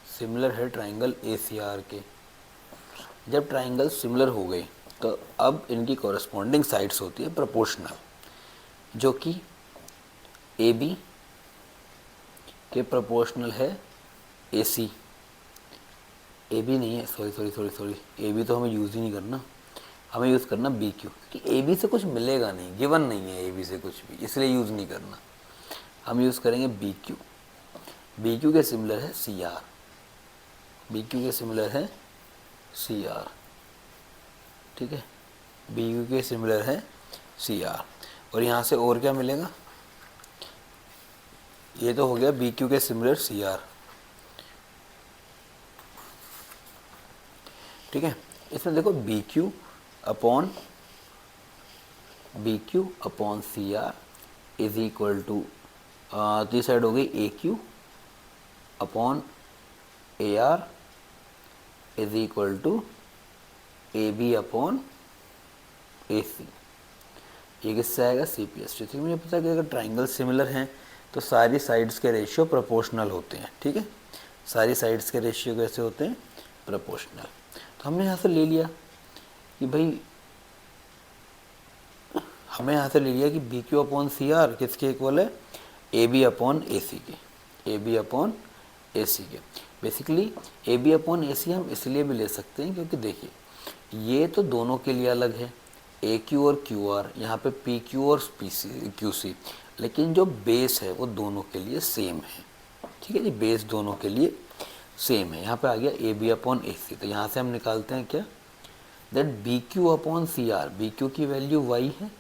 similar है ट्राइंगल ए सी आर के। जब ट्राइंगल सिमिलर हो गए तो अब इनकी कॉरस्पॉन्डिंग साइड्स होती है प्रोपोर्शनल, जो कि ए बी के प्रोपोर्शनल है ए सी। ए बी नहीं है, सॉरी, ए बी तो हमें यूज़ ही नहीं करना, हमें यूज़ करना बी क्यू, क्योंकि ए बी से कुछ मिलेगा नहीं, गिवन नहीं है ए बी से कुछ भी, इसलिए यूज़ नहीं करना। हम यूज़ करेंगे बी क्यू। बी क्यू के सिमिलर है सी आर, बी क्यू के सिमिलर है सी आर, ठीक है, बी क्यू के सिमिलर है सी आर। और यहाँ से और क्या मिलेगा, ये तो हो गया बी क्यू के सिमिलर सी आर, ठीक है। इसमें देखो B Q upon C R is equal to, तो साइड हो गई A Q upon A R is equal to A B upon A C. ये किससे आएगा? C P S T. ठीक है, मुझे पता है कि अगर ट्राइंगल सिमिलर हैं तो सारी साइड्स के रेशियो प्रोपोर्शनल होते हैं, ठीक है। सारी साइड्स के रेशियो कैसे होते हैं? प्रोपोर्शनल। तो हमने यहाँ से ले लिया कि भाई, हमें यहाँ से ले लिया कि B Q upon C R किसके इक्वल है? A B upon A C के, ए बी अपॉन ए सी के। Basically A B upon A सी हम इसलिए भी ले सकते हैं क्योंकि देखिए ये तो दोनों के लिए अलग है, ए क्यू और क्यू आर, यहाँ पे पी क्यू और पी सी क्यू सी, लेकिन जो बेस है वो दोनों के लिए सेम है, ठीक है जी। बेस दोनों के लिए सेम है। यहाँ पे आ गया ए बी अपॉन ए सी, तो यहाँ से हम निकालते हैं क्या, that B Q upon C R, B Q की वैल्यू वाई है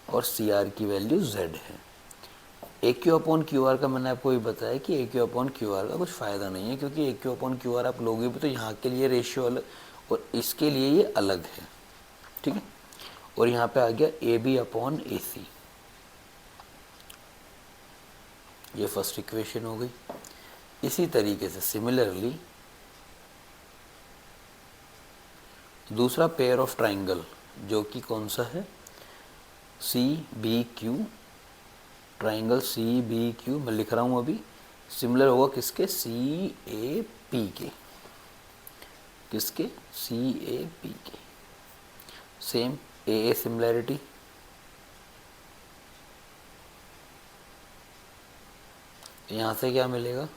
और सी आर की वैल्यू जेड है। A Q upon Q R का मैंने आपको ये बताया कि A Q upon Q R का कुछ फ़ायदा नहीं है, क्योंकि A Q upon Q R आप लोगे भी तो यहाँ के लिए रेशियो अलग और इसके लिए ये अलग है, ठीक है। और यहाँ पे आ गया ए बी अपॉन ए सी, ये फर्स्ट इक्वेशन हो गई। इसी तरीके से सिमिलरली दूसरा पेयर ऑफ ट्राइंगल जो कि कौन सा है, C B Q, triangle C B Q मैं लिख रहा हूँ अभी, सिमिलर होगा किसके, सी ए पी के, किसके, सी ए पी के। सेम ए सिमिलैरिटी, यहाँ से क्या मिलेगा,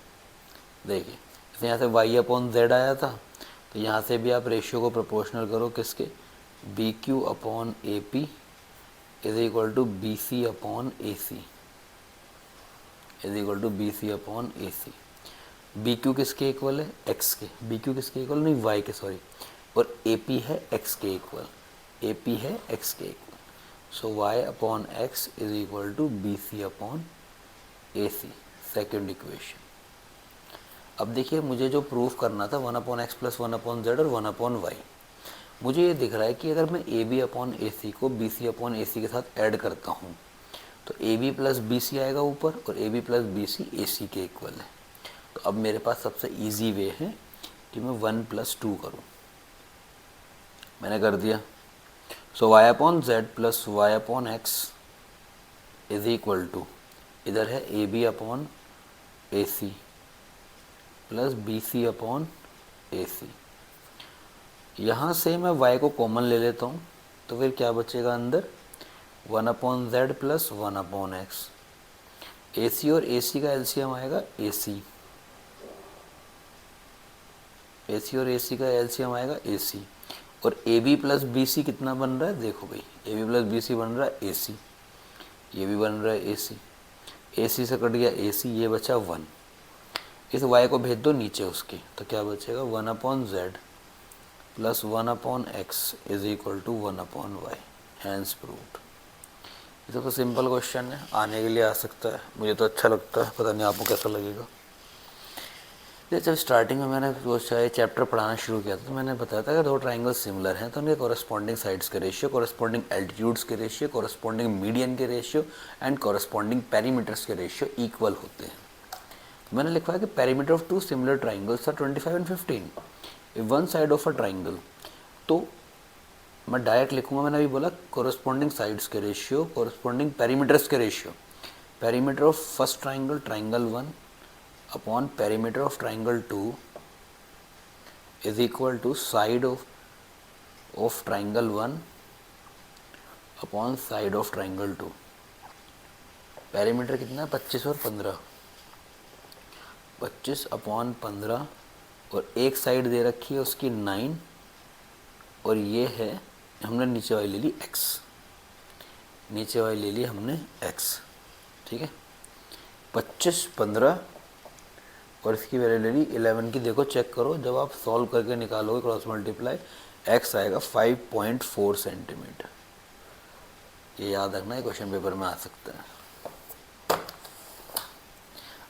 देखिए यहाँ से y अपॉन जेड आया था, तो यहाँ से भी आप रेशियो को प्रोपोर्शनल करो किसके, B Q upon A P is equal to B C upon A C, is equal to B C upon A C. B Q किसके इक्वल है, एक्स के, बी क्यू किसके इक्वल नहीं वाई के, sorry, और A P है x के equal, A P है एक्स के equal. So Y upon x is equal to B C upon A C, second equation. अब देखिए मुझे जो प्रूफ करना था 1 upon x plus 1 upon Z और 1 अपॉन वाई, मुझे ये दिख रहा है कि अगर मैं ए बी अपॉन ए सी को B C upon A C के साथ ऐड करता हूँ तो A B plus B C आएगा ऊपर और A B plus B C A C के इक्वल है। तो अब मेरे पास सबसे ईजी वे है कि मैं 1 प्लस 2 करूँ, मैंने कर दिया। So Y upon Z plus Y upon x is equal to, इधर है A B upon A C plus B C upon A C. यहाँ से मैं y को कॉमन ले लेता हूँ तो फिर क्या बचेगा अंदर, 1 upon Z plus 1 upon X. A C और ए सी का एलसीएम आएगा ए सी, ए सी और ए सी का एलसीएम आएगा ए सी। और A B plus B C कितना बन रहा है, देखो भाई A B plus B C बन रहा है ए सी, ये भी बन रहा है ए सी, ए सी से कट गया ए सी, ये बचा 1। इस y को भेज दो नीचे उसके, तो क्या बचेगा 1 upon Z plus 1 upon x is equal to 1 upon y, hence proved. ये तो सिंपल क्वेश्चन है, आने के लिए आ सकता है, मुझे तो अच्छा लगता है, पता नहीं आपको कैसा लगेगा। जब स्टार्टिंग में मैंने वो चैप्टर पढ़ाना शुरू किया था तो मैंने बताया था कि दो ट्राइंगल सिमिलर हैं तो उनके कॉरस्पॉन्डिंग साइड्स के रेशियो, कॉरस्पॉन्डिंग एल्टीट्यूड्स के रेशियो, कॉरस्पॉन्डिंग मीडियन के रेशियो एंड कॉरस्पॉन्डिंग पेरीमीटर्स के रेशियो इक्वल होते हैं। मैंने लिखा है कि perimeter of two similar triangles are 25 and 15 if one side of a triangle, तो मैं डायरेक्ट लिखूंगा, मैंने अभी बोला कॉरस्पॉन्डिंग साइड्स के रेशियो, कॉरस्पॉन्डिंग पेरीमीटर्स के ratio, perimeter of first triangle triangle 1 upon perimeter of triangle 2 is equal to side of triangle 1 upon side of triangle 2। Perimeter कितना है 25 और 15, 25 अपॉन 15 और एक साइड दे रखी है उसकी 9 और ये है, हमने नीचे वाली ले ली x, नीचे वाली ले ली हमने x, ठीक है। 25 15 और इसकी वैल्यू ले ली 11 की, देखो चेक करो जब आप सॉल्व करके निकालोगे क्रॉस मल्टीप्लाई, x आएगा 5.4 सेंटीमीटर। ये याद रखना है, क्वेश्चन पेपर में आ सकता है।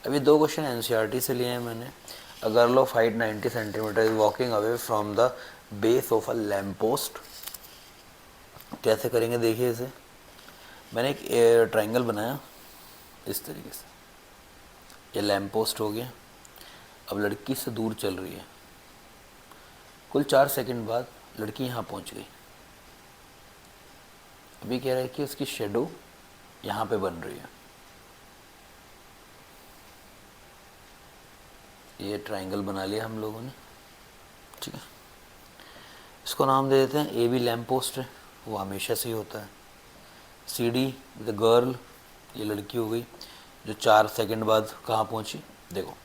अभी दो क्वेश्चन एनसीईआरटी से लिए हैं मैंने। A girl of height 90 centimetre is walking away from the base of a lamp post. कैसे करेंगे देखिए इसे, मैंने एक ट्राइंगल बनाया इस तरीके से, ये लैम्प पोस्ट हो गया। अब लड़की से दूर चल रही है, कुल 4 सेकंड बाद लड़की यहाँ पहुँच गई। अभी कह रहा है कि उसकी शेडो यहाँ पे बन रही है। ये ट्राइंगल बना लिया हम लोगों ने, ठीक है। इसको नाम दे देते हैं ए बी लैम्प पोस्ट है, वो हमेशा से ही होता है। सी डी द गर्ल, ये लड़की हो गई जो 4 सेकंड बाद कहाँ पहुँची। देखो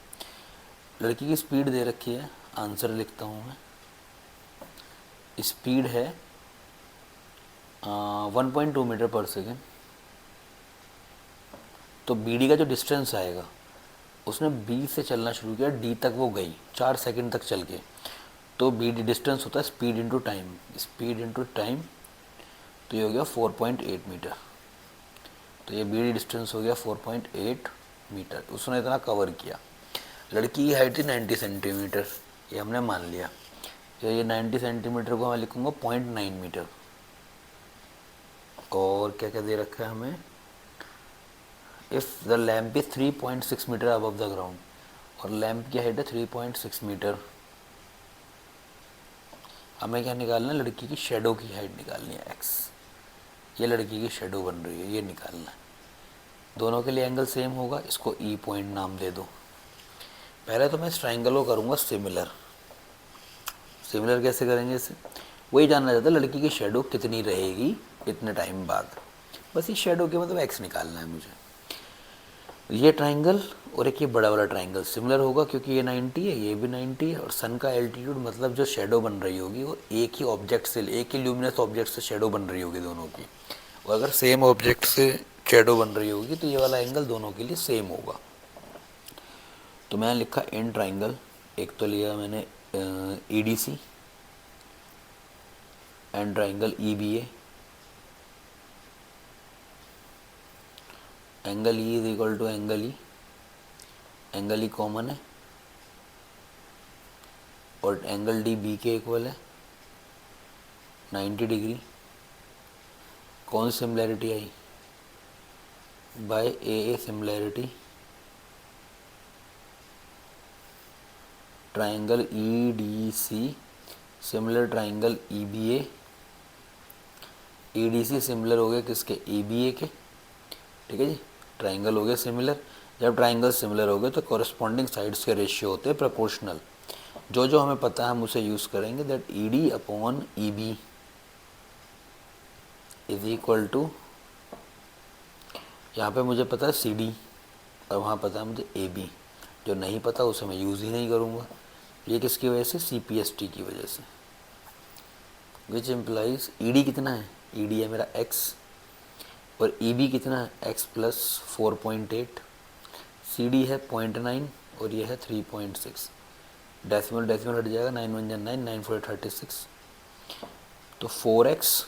लड़की की स्पीड दे रखी है, आंसर लिखता हूँ मैं, स्पीड है 1.2 मीटर पर सेकेंड। तो बी डी का जो डिस्टेंस आएगा, उसने बी से चलना शुरू किया, डी तक वो गई 4 सेकंड तक चल के, तो बी डी डिस्टेंस होता है speed into time, speed into time, तो ये हो गया 4.8 मीटर। तो ये बी डी डिस्टेंस हो गया 4.8 मीटर, उसने इतना कवर किया। लड़की की हाइट थी 90 सेंटीमीटर, ये हमने मान लिया। तो ये 90 सेंटीमीटर को मैं लिखूँगा 0.9 मीटर। और क्या क्या दे रखा है हमें, if the lamp is 3.6 metre above the ground, और लैम्प की हाइट है 3.6 मीटर। हमें क्या निकालना है, लड़की की शेडो की हाइट निकालनी है एक्स। ये लड़की की शेडो बन रही है, ये निकालना है। दोनों के लिए एंगल सेम होगा, इसको ई पॉइंट नाम दे दो। पहले तो मैं इस ट्राइंगल को करूँगा सिमिलर। सिमिलर कैसे करेंगे इसे, वही जानना चाहता है लड़की की शेडो कितनी रहेगी इतने टाइम बाद। बस ये शेडो के मतलब एक्स निकालना है मुझे। ये ट्राइंगल और एक ये बड़ा वाला ट्राइंगल सिमिलर होगा क्योंकि ये 90 है, ये भी 90 है, और सन का एल्टीट्यूड मतलब जो शेडो बन रही होगी वो एक ही ऑब्जेक्ट से, एक ही ल्यूमिनस ऑब्जेक्ट से शेडो बन रही होगी दोनों की। और अगर सेम ऑब्जेक्ट से शेडो बन रही होगी तो ये वाला एंगल दोनों के लिए सेम होगा। तो मैंने लिखा इन ट्राइंगल, एक तो लिया मैंने E D C and triangle E B A. Angle E is equal to angle E, angle E common है, और एंगल डी बी के इक्वल है 90 डिग्री। कौन सी सिमिलैरिटी आई, by A similarity. Triangle E D C similar triangle E B A. E D C similar हो गए किसके, ई बी ए के, ठीक है जी। ट्राइंगल हो गए सिमिलर। जब ट्राइंगल सिमिलर हो गए तो कॉरस्पॉन्डिंग साइड्स के रेशियो होते हैं प्रोपोर्शनल। जो जो हमें पता है हम उसे यूज़ करेंगे, that E D upon E B is equal to, यहाँ पे मुझे पता है सी डी और वहाँ पता है मुझे ए बी। जो नहीं पता उसे मैं यूज़ ही नहीं करूँगा। ये किसकी वजह से, सी पी एस टी की वजह से। विच इम्प्लाइज ई डी कितना है, ई डी है मेरा एक्स, और ई बी कितना है एक्स प्लस 4.8। सी डी है 0.9 और ये है 3.6। डेसिमल डेसिमल हट जाएगा, 9 1 9, 9 4 36। तो 4x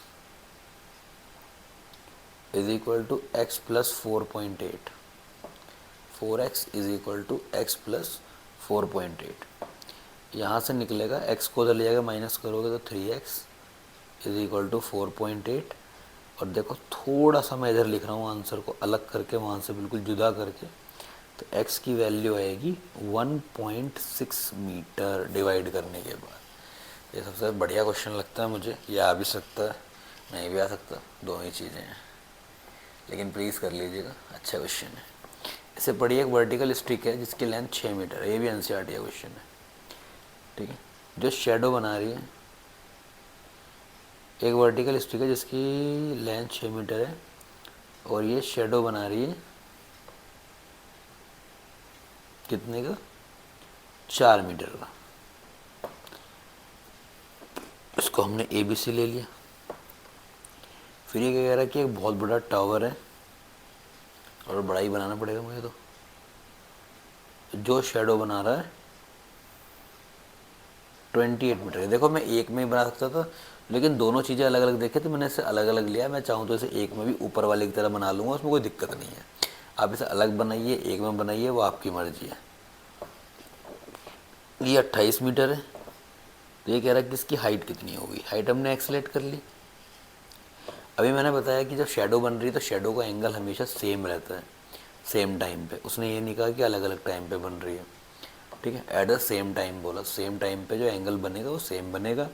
is equal to x plus 4.8। 4x is equal to x plus 4.8। यहाँ से निकलेगा, x को उधर ले जाकर माइनस करोगे तो 3x इज इक्वल टू 4.8। और देखो थोड़ा सा मैं इधर लिख रहा हूँ आंसर को अलग करके, वहाँ से बिल्कुल जुदा करके। तो x की वैल्यू आएगी 1.6 मीटर डिवाइड करने के बाद। ये सबसे बढ़िया क्वेश्चन लगता है मुझे। ये आ भी सकता है, नहीं भी आ सकता, दोनों ही चीज़ें हैं, लेकिन प्लीज़ कर लीजिएगा, अच्छा क्वेश्चन है। इससे पढ़िए, एक वर्टिकल स्टिक है जिसकी लेंथ 6 मीटर है, ये भी एनसीईआरटी का क्वेश्चन है, ठीक है। जो शेडो बना रही है, एक वर्टिकल स्टिक है जिसकी लेंथ 6 मीटर है और ये शेडो बना रही है कितने का, 4 मीटर का। इसको हमने ए बी सी ले लिया। फिर ये क्या कह रहा है कि एक बहुत बड़ा टावर है और बड़ा ही बनाना पड़ेगा मुझे। तो जो शेडो बना रहा है 28 मीटर है। देखो मैं एक में ही बना सकता था, लेकिन दोनों चीज़ें अलग अलग देखे तो मैंने इसे अलग अलग लिया। मैं चाहूँ तो इसे एक में भी ऊपर वाले की तरह बना लूँगा, उसमें कोई दिक्कत नहीं है। आप इसे अलग बनाइए, एक में बनाइए, वो आपकी मर्जी है। ये 28 मीटर है। तो ये कह रहा है कि इसकी हाइट कितनी होगी। हाइट हमने एक्सलेट कर ली। अभी मैंने बताया कि जब शेडो बन रही है तो शेडो का एंगल हमेशा सेम रहता है सेम टाइम पे। उसने ये नहीं कहा कि अलग अलग टाइम पे बन रही है, ठीक है। एट द सेम टाइम बोला, सेम टाइम पे जो एंगल बनेगा वो सेम बनेगा।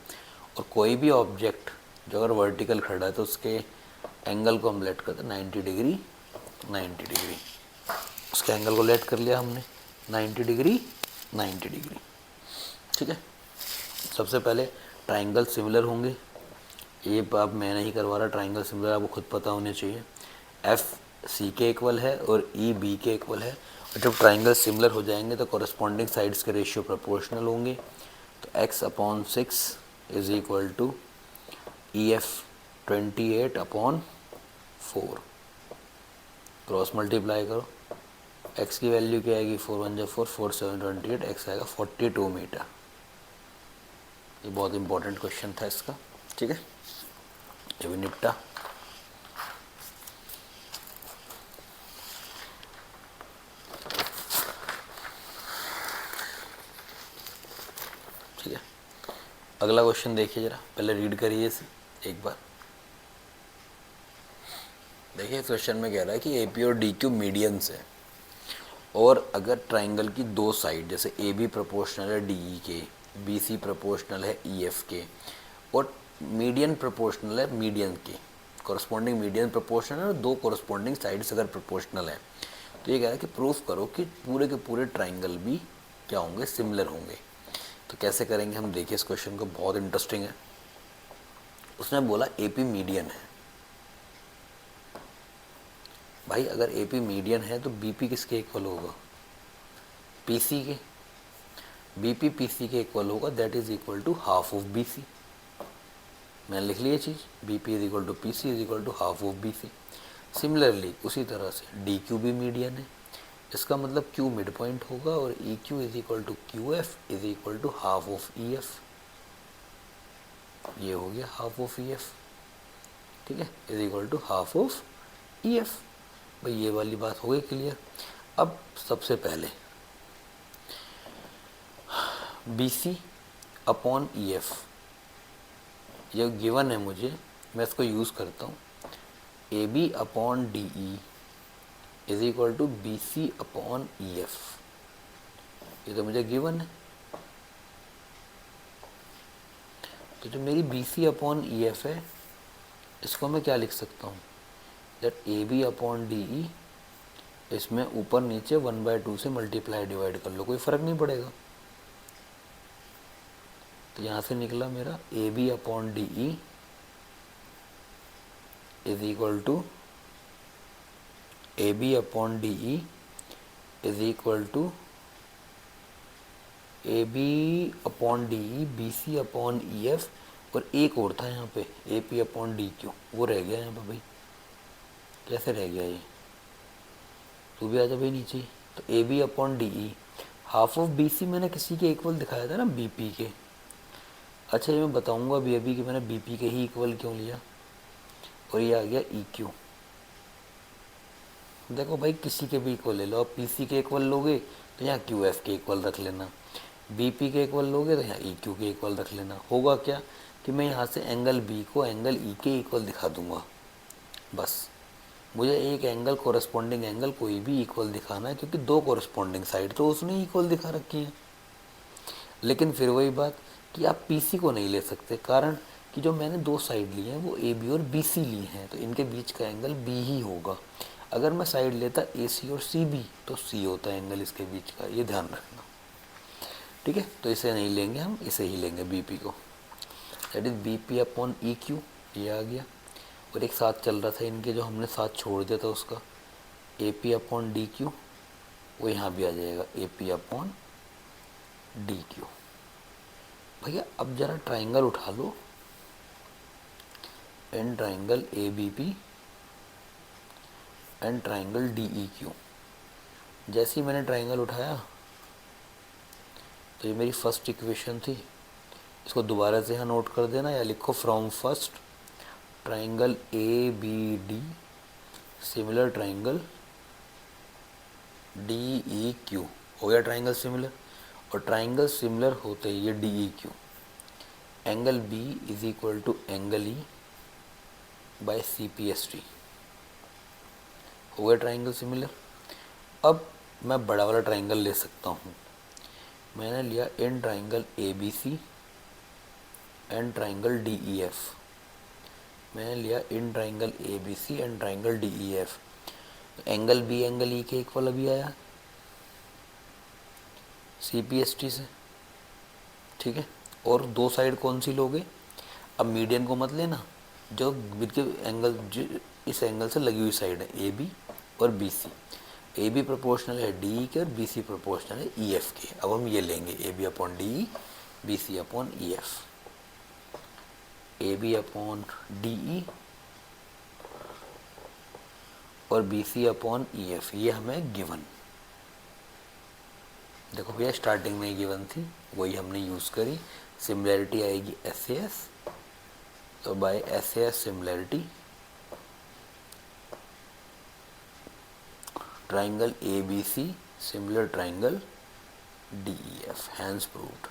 और कोई भी ऑब्जेक्ट जो अगर वर्टिकल खड़ा है तो उसके एंगल को हम लेट करते हैं 90 डिग्री, 90 डिग्री। उसके एंगल को लेट कर लिया हमने 90 डिग्री, 90 डिग्री, ठीक है। सबसे पहले ट्राइंगल सिमिलर होंगे। ये अब मैं नहीं करवा रहा, ट्राइंगल सिमिलर आपको खुद पता होने चाहिए। एफ सी के इक्वल है और ई बी के इक्वल है। और जब ट्राइंगल सिमिलर हो जाएंगे तो कॉरस्पॉन्डिंग साइड्स के रेशियो प्रोपोर्शनल होंगे। तो x/6 is equal to E F 28/4। Cross multiply करो, x की वैल्यू क्या आएगी, 4 1 जा 4, 4 7 28, x आएगा 42 मीटर। ये बहुत इंपॉर्टेंट क्वेश्चन था इसका, ठीक है। ये भी निपटा। अगला क्वेश्चन देखिए जरा, पहले रीड करिए इसे एक बार। देखिए इस क्वेश्चन में कह रहा है कि ए पी और डी क्यू मीडियंस है, और अगर ट्राइंगल की दो साइड जैसे ए बी प्रोपोर्शनल है डी ई के, बी सी प्रोपोर्शनल है ई एफ के, और मीडियन प्रोपोर्शनल है मीडियन के, कॉरस्पॉन्डिंग मीडियन प्रोपोर्शनल है और दो कॉरस्पॉन्डिंग साइड्स अगर प्रोपोर्शनल है, तो ये कह रहा है कि प्रूफ करो कि पूरे के पूरे ट्राइंगल भी क्या होंगे, सिमिलर होंगे। तो कैसे करेंगे हम, देखिए इस क्वेश्चन को, बहुत इंटरेस्टिंग है। उसने बोला ए पी मीडियन है। भाई अगर ए पी मीडियन है तो बी पी किसके इक्वल होगा, पी सी के। बी पी पी सी के इक्वल होगा, that is equal to half of B C. मैंने लिख लिया चीज़, B P is equal to P C is equal to half of B C. Similarly उसी तरह से डी क्यू भी मीडियन है, इसका मतलब क्यू मिड पॉइंट होगा, और E Q is equal to Q F is equal to half of E F. ये हो गया हाफ ऑफ ई एफ, ठीक है, is equal to half of E F. भाई ये वाली बात हो गई क्लियर। अब सबसे पहले B C upon E F ये गिवन है मुझे, मैं इसको यूज़ करता हूँ। A B upon D E is equal to B C upon E F, ये तो मुझे गिवन है। तो जो मेरी B C upon E F है, इसको मैं क्या लिख सकता हूँ, that A B upon D E, इसमें ऊपर नीचे 1/2 से मल्टीप्लाई डिवाइड कर लो, कोई फ़र्क नहीं पड़ेगा। तो यहाँ से निकला मेरा A B upon D E is equal to A B upon D E is equal to A B upon D E B C upon E F, और एक और था यहाँ पे A P upon D Q, वो रह गया यहाँ पे। भाई कैसे रह गया ये, तू भी आ जा भाई नीचे। तो A B upon D E half of B C मैंने किसी के इक्वल दिखाया था ना, बी पी के। अच्छा ये मैं बताऊँगा भी अभी कि मैंने बी पी के ही इक्वल क्यों लिया। और ये आ गया ई क्यू। देखो भाई किसी के भी इक्वल ले लो, आप पी सी के इक्वल लोगे तो यहाँ क्यू एफ के इक्वल रख लेना, बी पी के इक्वल लोगे तो यहाँ ई क्यू के इक्वल रख लेना। होगा क्या कि मैं यहाँ से एंगल बी को एंगल ई के इक्वल दिखा दूंगा, बस। मुझे एक एंगल कोरस्पॉन्डिंग एंगल कोई भी इक्वल दिखाना है, क्योंकि दो कोरस्पॉन्डिंग साइड तो उसने इक्वल दिखा रखी है। लेकिन फिर वही बात कि आप पी सी को नहीं ले सकते, कारण कि जो मैंने दो साइड ली हैं वो ए बी और बी सी ली हैं, तो इनके बीच का एंगल बी ही होगा। अगर मैं साइड लेता ए सी और सी बी तो सी होता है एंगल इसके बीच का, ये ध्यान रखना, ठीक है। तो इसे नहीं लेंगे हम, इसे ही लेंगे बी पी को, that is B P upon E Q, ये आ गया। और एक साथ चल रहा था इनके, जो हमने साथ छोड़ दिया था उसका, A P upon D Q, वो यहाँ भी आ जाएगा A P upon D Q. भैया अब जरा ट्राइंगल उठा लो, an triangle A B P and triangle D E Q. जैसे ही मैंने ट्राइंगल उठाया तो ये मेरी फर्स्ट इक्वेशन थी, इसको दोबारा से यहाँ नोट कर देना, या लिखो from first triangle A B D similar triangle D E Q. हो गया ट्राइंगल सिमिलर, और ट्राइंगल सिमिलर होते ही ये D E Q, angle B is equal to angle E by C P S T. हो गया ट्राइंगल सिमिलर। अब मैं बड़ा वाला ट्राइंगल ले सकता हूँ, मैंने लिया in triangle A B C and triangle D E F. मैंने लिया in triangle A B C and triangle D E F. Angle B angle E के इक्वल अभी आया सी पी एस टी से, ठीक है। और दो साइड कौन सी लोगे, अब मीडियन को मत लेना, जो विद के एंगल इस एंगल से लगी हुई साइड है ए बी और B C. A B proportional है डी ई के और बी सी प्रोपोर्शनल है ई एफ के। अब हम ये लेंगे A B upon D E, B C upon E F, A B upon D E और B C upon E F, ये हमें गिवन। देखो भैया स्टार्टिंग में गिवन थी, वही हमने यूज़ करी। सिमिलैरिटी आएगी एस ए एस, तो by S A S similarity triangle A B C similar triangle D E F, hence proved.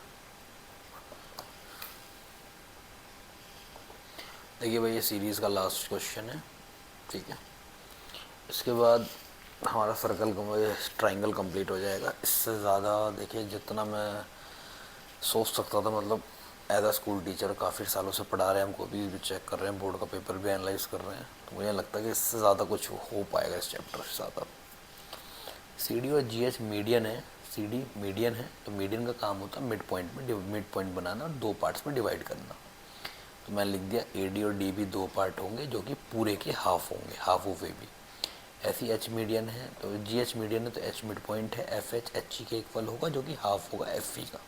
देखिए भाई, ये सीरीज़ का लास्ट क्वेश्चन है, ठीक है। इसके बाद हमारा सर्कल ट्राइंगल कंप्लीट हो जाएगा। इससे ज़्यादा देखिए, जितना मैं सोच सकता था, मतलब एज अ स्कूल टीचर काफ़ी सालों से पढ़ा रहे हैं, हमको भी चेक कर रहे हैं, बोर्ड का पेपर भी एनालाइज कर रहे हैं, तो मुझे लगता है कि इससे ज़्यादा कुछ हो पाएगा इस चैप्टर से ज़्यादा। सी डी और जी एच मीडियन है, सी डी मीडियन है, तो मीडियन का काम होता है मिड पॉइंट में मिड पॉइंट बनाना और दो पार्ट्स में डिवाइड करना। तो मैंने लिख दिया ए डी और डी भी दो पार्ट होंगे जो कि पूरे के हाफ होंगे, हाफ ऑफ ए बी। ऐसी एच मीडियन है, तो जी एच मीडियन है, तो एच मिड पॉइंट है, एफ एच एच ई के इक्वल होगा जो कि हाफ होगा एफ ई का।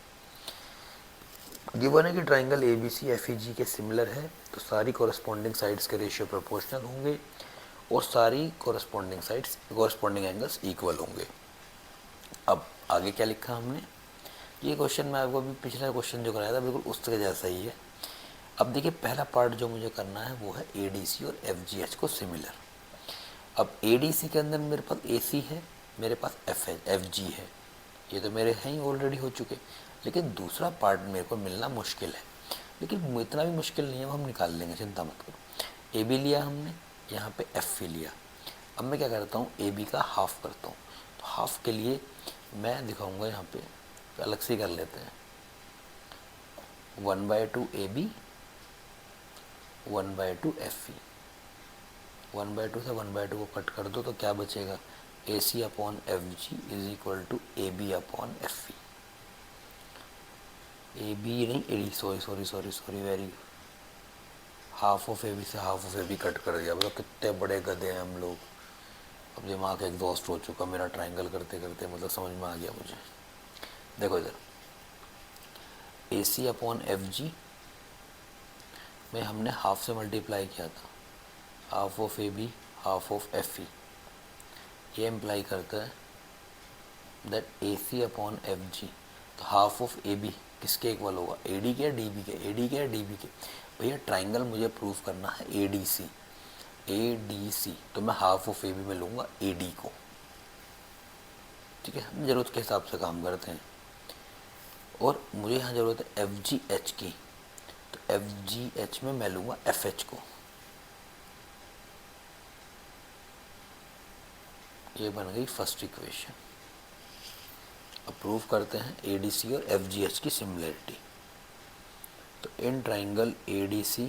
गिवन है कि triangle A B C F E G के सिमिलर है, तो सारी कॉरस्पॉन्डिंग साइड्स के रेशियो प्रोपोर्शनल होंगे और सारी corresponding sides corresponding angles equal होंगे। अब आगे क्या लिखा हमने, ये क्वेश्चन मैं आपको अभी पिछला क्वेश्चन जो कराया था बिल्कुल उसके जैसा ही है। अब देखिए, पहला पार्ट जो मुझे करना है वो है ए डी सी और एफ जी एच को सिमिलर। अब ए डी सी के अंदर मेरे पास ए सी है, मेरे पास एफ जी है, ये तो मेरे हैं ही ऑलरेडी हो चुके। लेकिन दूसरा पार्ट मेरे को मिलना मुश्किल है, लेकिन इतना भी मुश्किल नहीं है, वो हम निकाल लेंगे, चिंता मत करो। ए बी लिया हमने, यहाँ पे एफ भी लिया। अब मैं क्या करता हूँ, ए बी का हाफ करता हूँ। तो हाफ के लिए मैं दिखाऊंगा यहाँ पे, तो अलग से कर लेते हैं। 1/2 ए बी, 1/2 एफ ई। 1/2 से 1/2 को कट कर दो तो क्या बचेगा, A C upon F G is equal to A B upon F E. A B नहीं, A D, sorry very, half of A B से half of A B cut कर दिया। मतलब कितने बड़े गधे हैं हम लोग। अब दिमाग एग्जॉस्ट हो चुका मेरा ट्राइंगल करते करते, मतलब समझ में आ गया मुझे। देखो इधर, ए सी अपॉन एफ जी में हमने हाफ से मल्टीप्लाई किया था, half of A B half of F E. ये इम्प्लाई करता है that A C upon F G, तो हाफ ऑफ ए बी किसके इक्वल होगा, ए डी के या डी बी के, ए डी के या डी बी के। भैया ट्राइंगल मुझे प्रूव करना है A D C, A D सी, तो मैं हाफ ऑफ ए बी में लूँगा ए डी को, ठीक है। हम ज़रूरत के हिसाब से काम करते हैं। और मुझे यहाँ ज़रूरत है एफ जी एच की, तो एफ जी एच में मैं लूँगा एफ एच को। ये बन गई फर्स्ट इक्वेशन। अब प्रूव करते हैं ए डी सी और एफ जी एच की सिमिलरिटी। तो in triangle A D C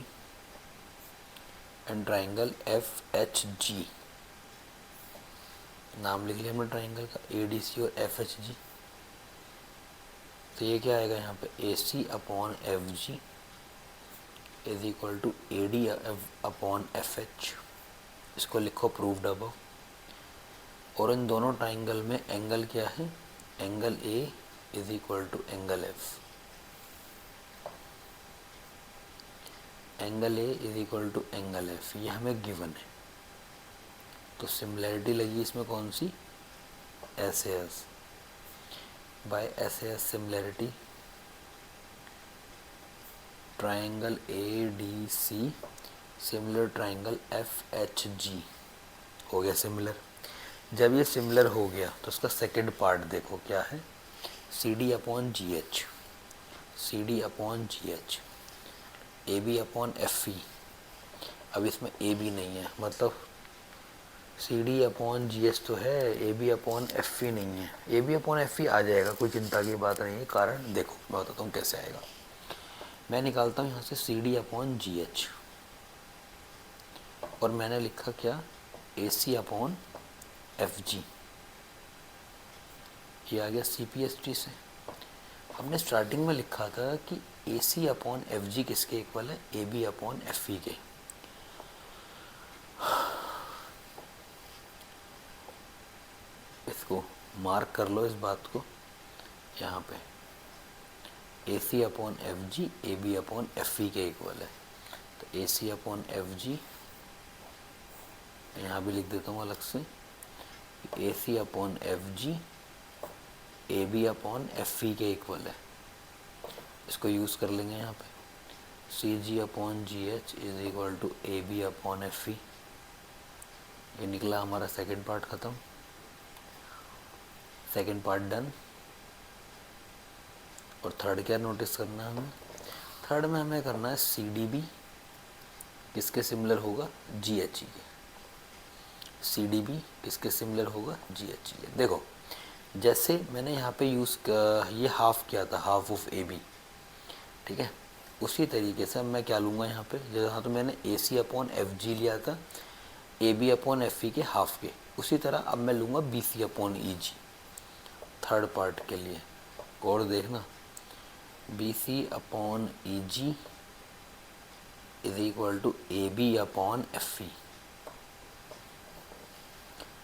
and triangle F H G, नाम लिख लिया हमने ट्राइंगल का, ए डी सी और एफ एच जी। तो ये क्या आएगा यहाँ पे, A C upon F G is equal to A D upon F H. इसको लिखो प्रूव्ड अबव। और इन दोनों ट्राइंगल में एंगल क्या है, angle A is equal to angle F. Angle A is equal to angle F, ये हमें given है। तो सिमिलरिटी लगी इसमें कौन सी, S S. By S S similarity triangle A D C similar triangle F H G हो गया सिमिलर। जब ये सिमिलर हो गया तो उसका सेकंड पार्ट देखो क्या है, C D upon G H, C D upon G H, A B upon F E. अब इसमें ए बी नहीं है, मतलब C D upon G H तो है, A B upon F E नहीं है। A B upon F E आ जाएगा, कोई चिंता की बात नहीं है। कारण देखो मैं बताता हूँ कैसे आएगा। मैं निकालता हूँ यहाँ से C D upon G H, और मैंने लिखा क्या, ए सी अपॉन एफ जी। ये आ गया सी पी एस टी से। हमने स्टार्टिंग में लिखा था कि ए सी अपॉन एफ जी किसके इक्वल है, A B upon F E के। इसको मार्क कर लो इस बात को यहाँ पे, A C upon F G A B upon F E के इक्वल है। तो ए सी अपॉन एफ जी यहाँ भी लिख देता हूँ अलग से, A C upon F G A B upon F E के इक्वल है। इसको यूज़ कर लेंगे यहाँ पे, C G upon G H is equal to A B upon F E. ये निकला हमारा सेकंड पार्ट ख़त्म, सेकंड पार्ट डन। और थर्ड क्या नोटिस करना है हमें, थर्ड में हमें करना है सी डी बी किसके सिमिलर होगा, जी एच ई के। सी डी बी किसके सिमिलर होगा, जी एच ई के। देखो जैसे मैंने यहाँ पे ये हाफ किया था, हाफ ऑफ ए बी, ठीक है, उसी तरीके से मैं क्या लूँगा यहाँ पे, जहाँ तो मैंने ए सी अपॉन एफ जी लिया था A B upon F E के हाफ के, उसी तरह अब मैं लूँगा B C upon E G third part के लिए। और देखना B C upon E G is equal to A B upon F E.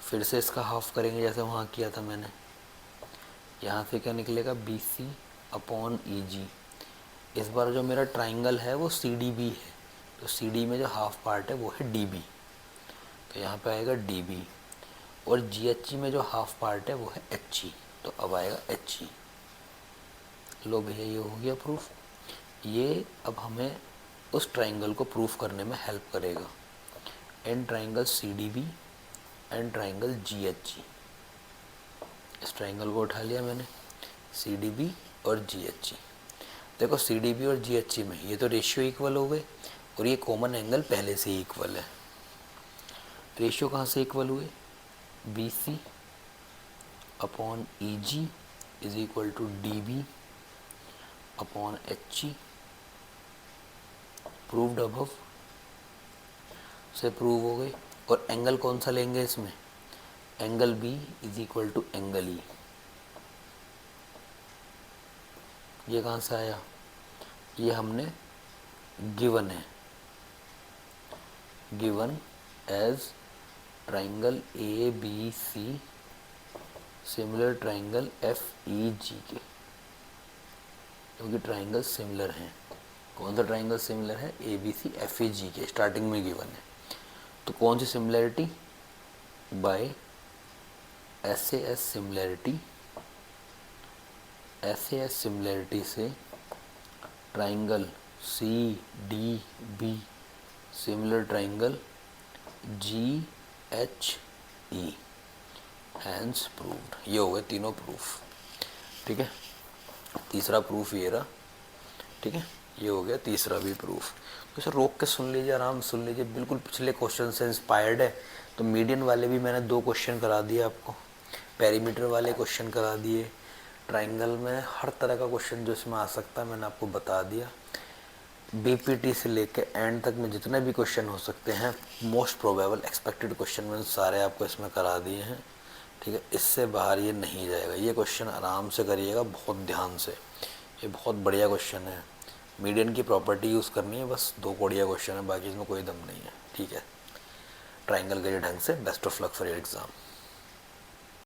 फिर से इसका हाफ करेंगे जैसे वहाँ किया था मैंने। यहाँ से क्या निकलेगा, बी सी अपॉन ई जी। इस बार जो मेरा ट्राइंगल है वो सी डी बी है, तो सी डी में जो हाफ पार्ट है वो है डी बी, तो यहाँ पे आएगा डी बी। और जी एच ई में जो हाफ पार्ट है वो है एच ई, तो अब आएगा एच ई। लो भैया ये हो गया प्रूफ। ये अब हमें उस ट्राइंगल को प्रूफ करने में हेल्प करेगा, in triangle C D B and triangle G H E. इस ट्राइंगल को उठा लिया मैंने, सी डी बी और जी एच ई। देखो सी डी बी और जी एच ई में ये तो रेशियो इक्वल हो गए, और ये कॉमन एंगल पहले से ही इक्वल है। रेशियो कहाँ से इक्वल हुए, B C upon E G is equal to D B upon H E. Proved above से प्रूव हो गए। और एंगल कौन सा लेंगे इसमें, angle B is equal to angle E. ये कहाँ से आया, ये हमने गिवन है, given as triangle A B C similar triangle F E G के, क्योंकि ट्राइंगल सिमिलर हैं। कौन सा ट्राइंगल सिमिलर है, A B C F E G के, स्टार्टिंग में गिवन है। तो कौन सी similarity, by S A S similarity. S A S similarity से triangle C D B similar triangle G H E, hence proved. ये हो गए तीनों प्रूफ, ठीक है। तीसरा प्रूफ ये रहा, ठीक है, ये हो गया तीसरा भी प्रूफ। तो इसे रोक के सुन लीजिए, आराम से सुन लीजिए, बिल्कुल पिछले क्वेश्चन से इंस्पायर्ड है। तो मीडियन वाले भी मैंने 2 क्वेश्चन करा दिए आपको, पेरीमीटर वाले क्वेश्चन करा दिए, ट्राइंगल में हर तरह का क्वेश्चन जो इसमें आ सकता है मैंने आपको बता दिया। बीपीटी से लेके एंड तक में जितने भी क्वेश्चन हो सकते हैं, मोस्ट प्रोबेबल एक्सपेक्टेड क्वेश्चन मैंने सारे आपको इसमें करा दिए हैं, ठीक है। इससे बाहर ये नहीं जाएगा। ये क्वेश्चन आराम से करिएगा, बहुत ध्यान से, ये बहुत बढ़िया क्वेश्चन है। मीडियन की प्रॉपर्टी यूज़ करनी है, बस 2 बढ़िया क्वेश्चन है, बाकी इसमें कोई दम नहीं है, ठीक है। ट्राइंगल के ढंग से best of luck for your exam.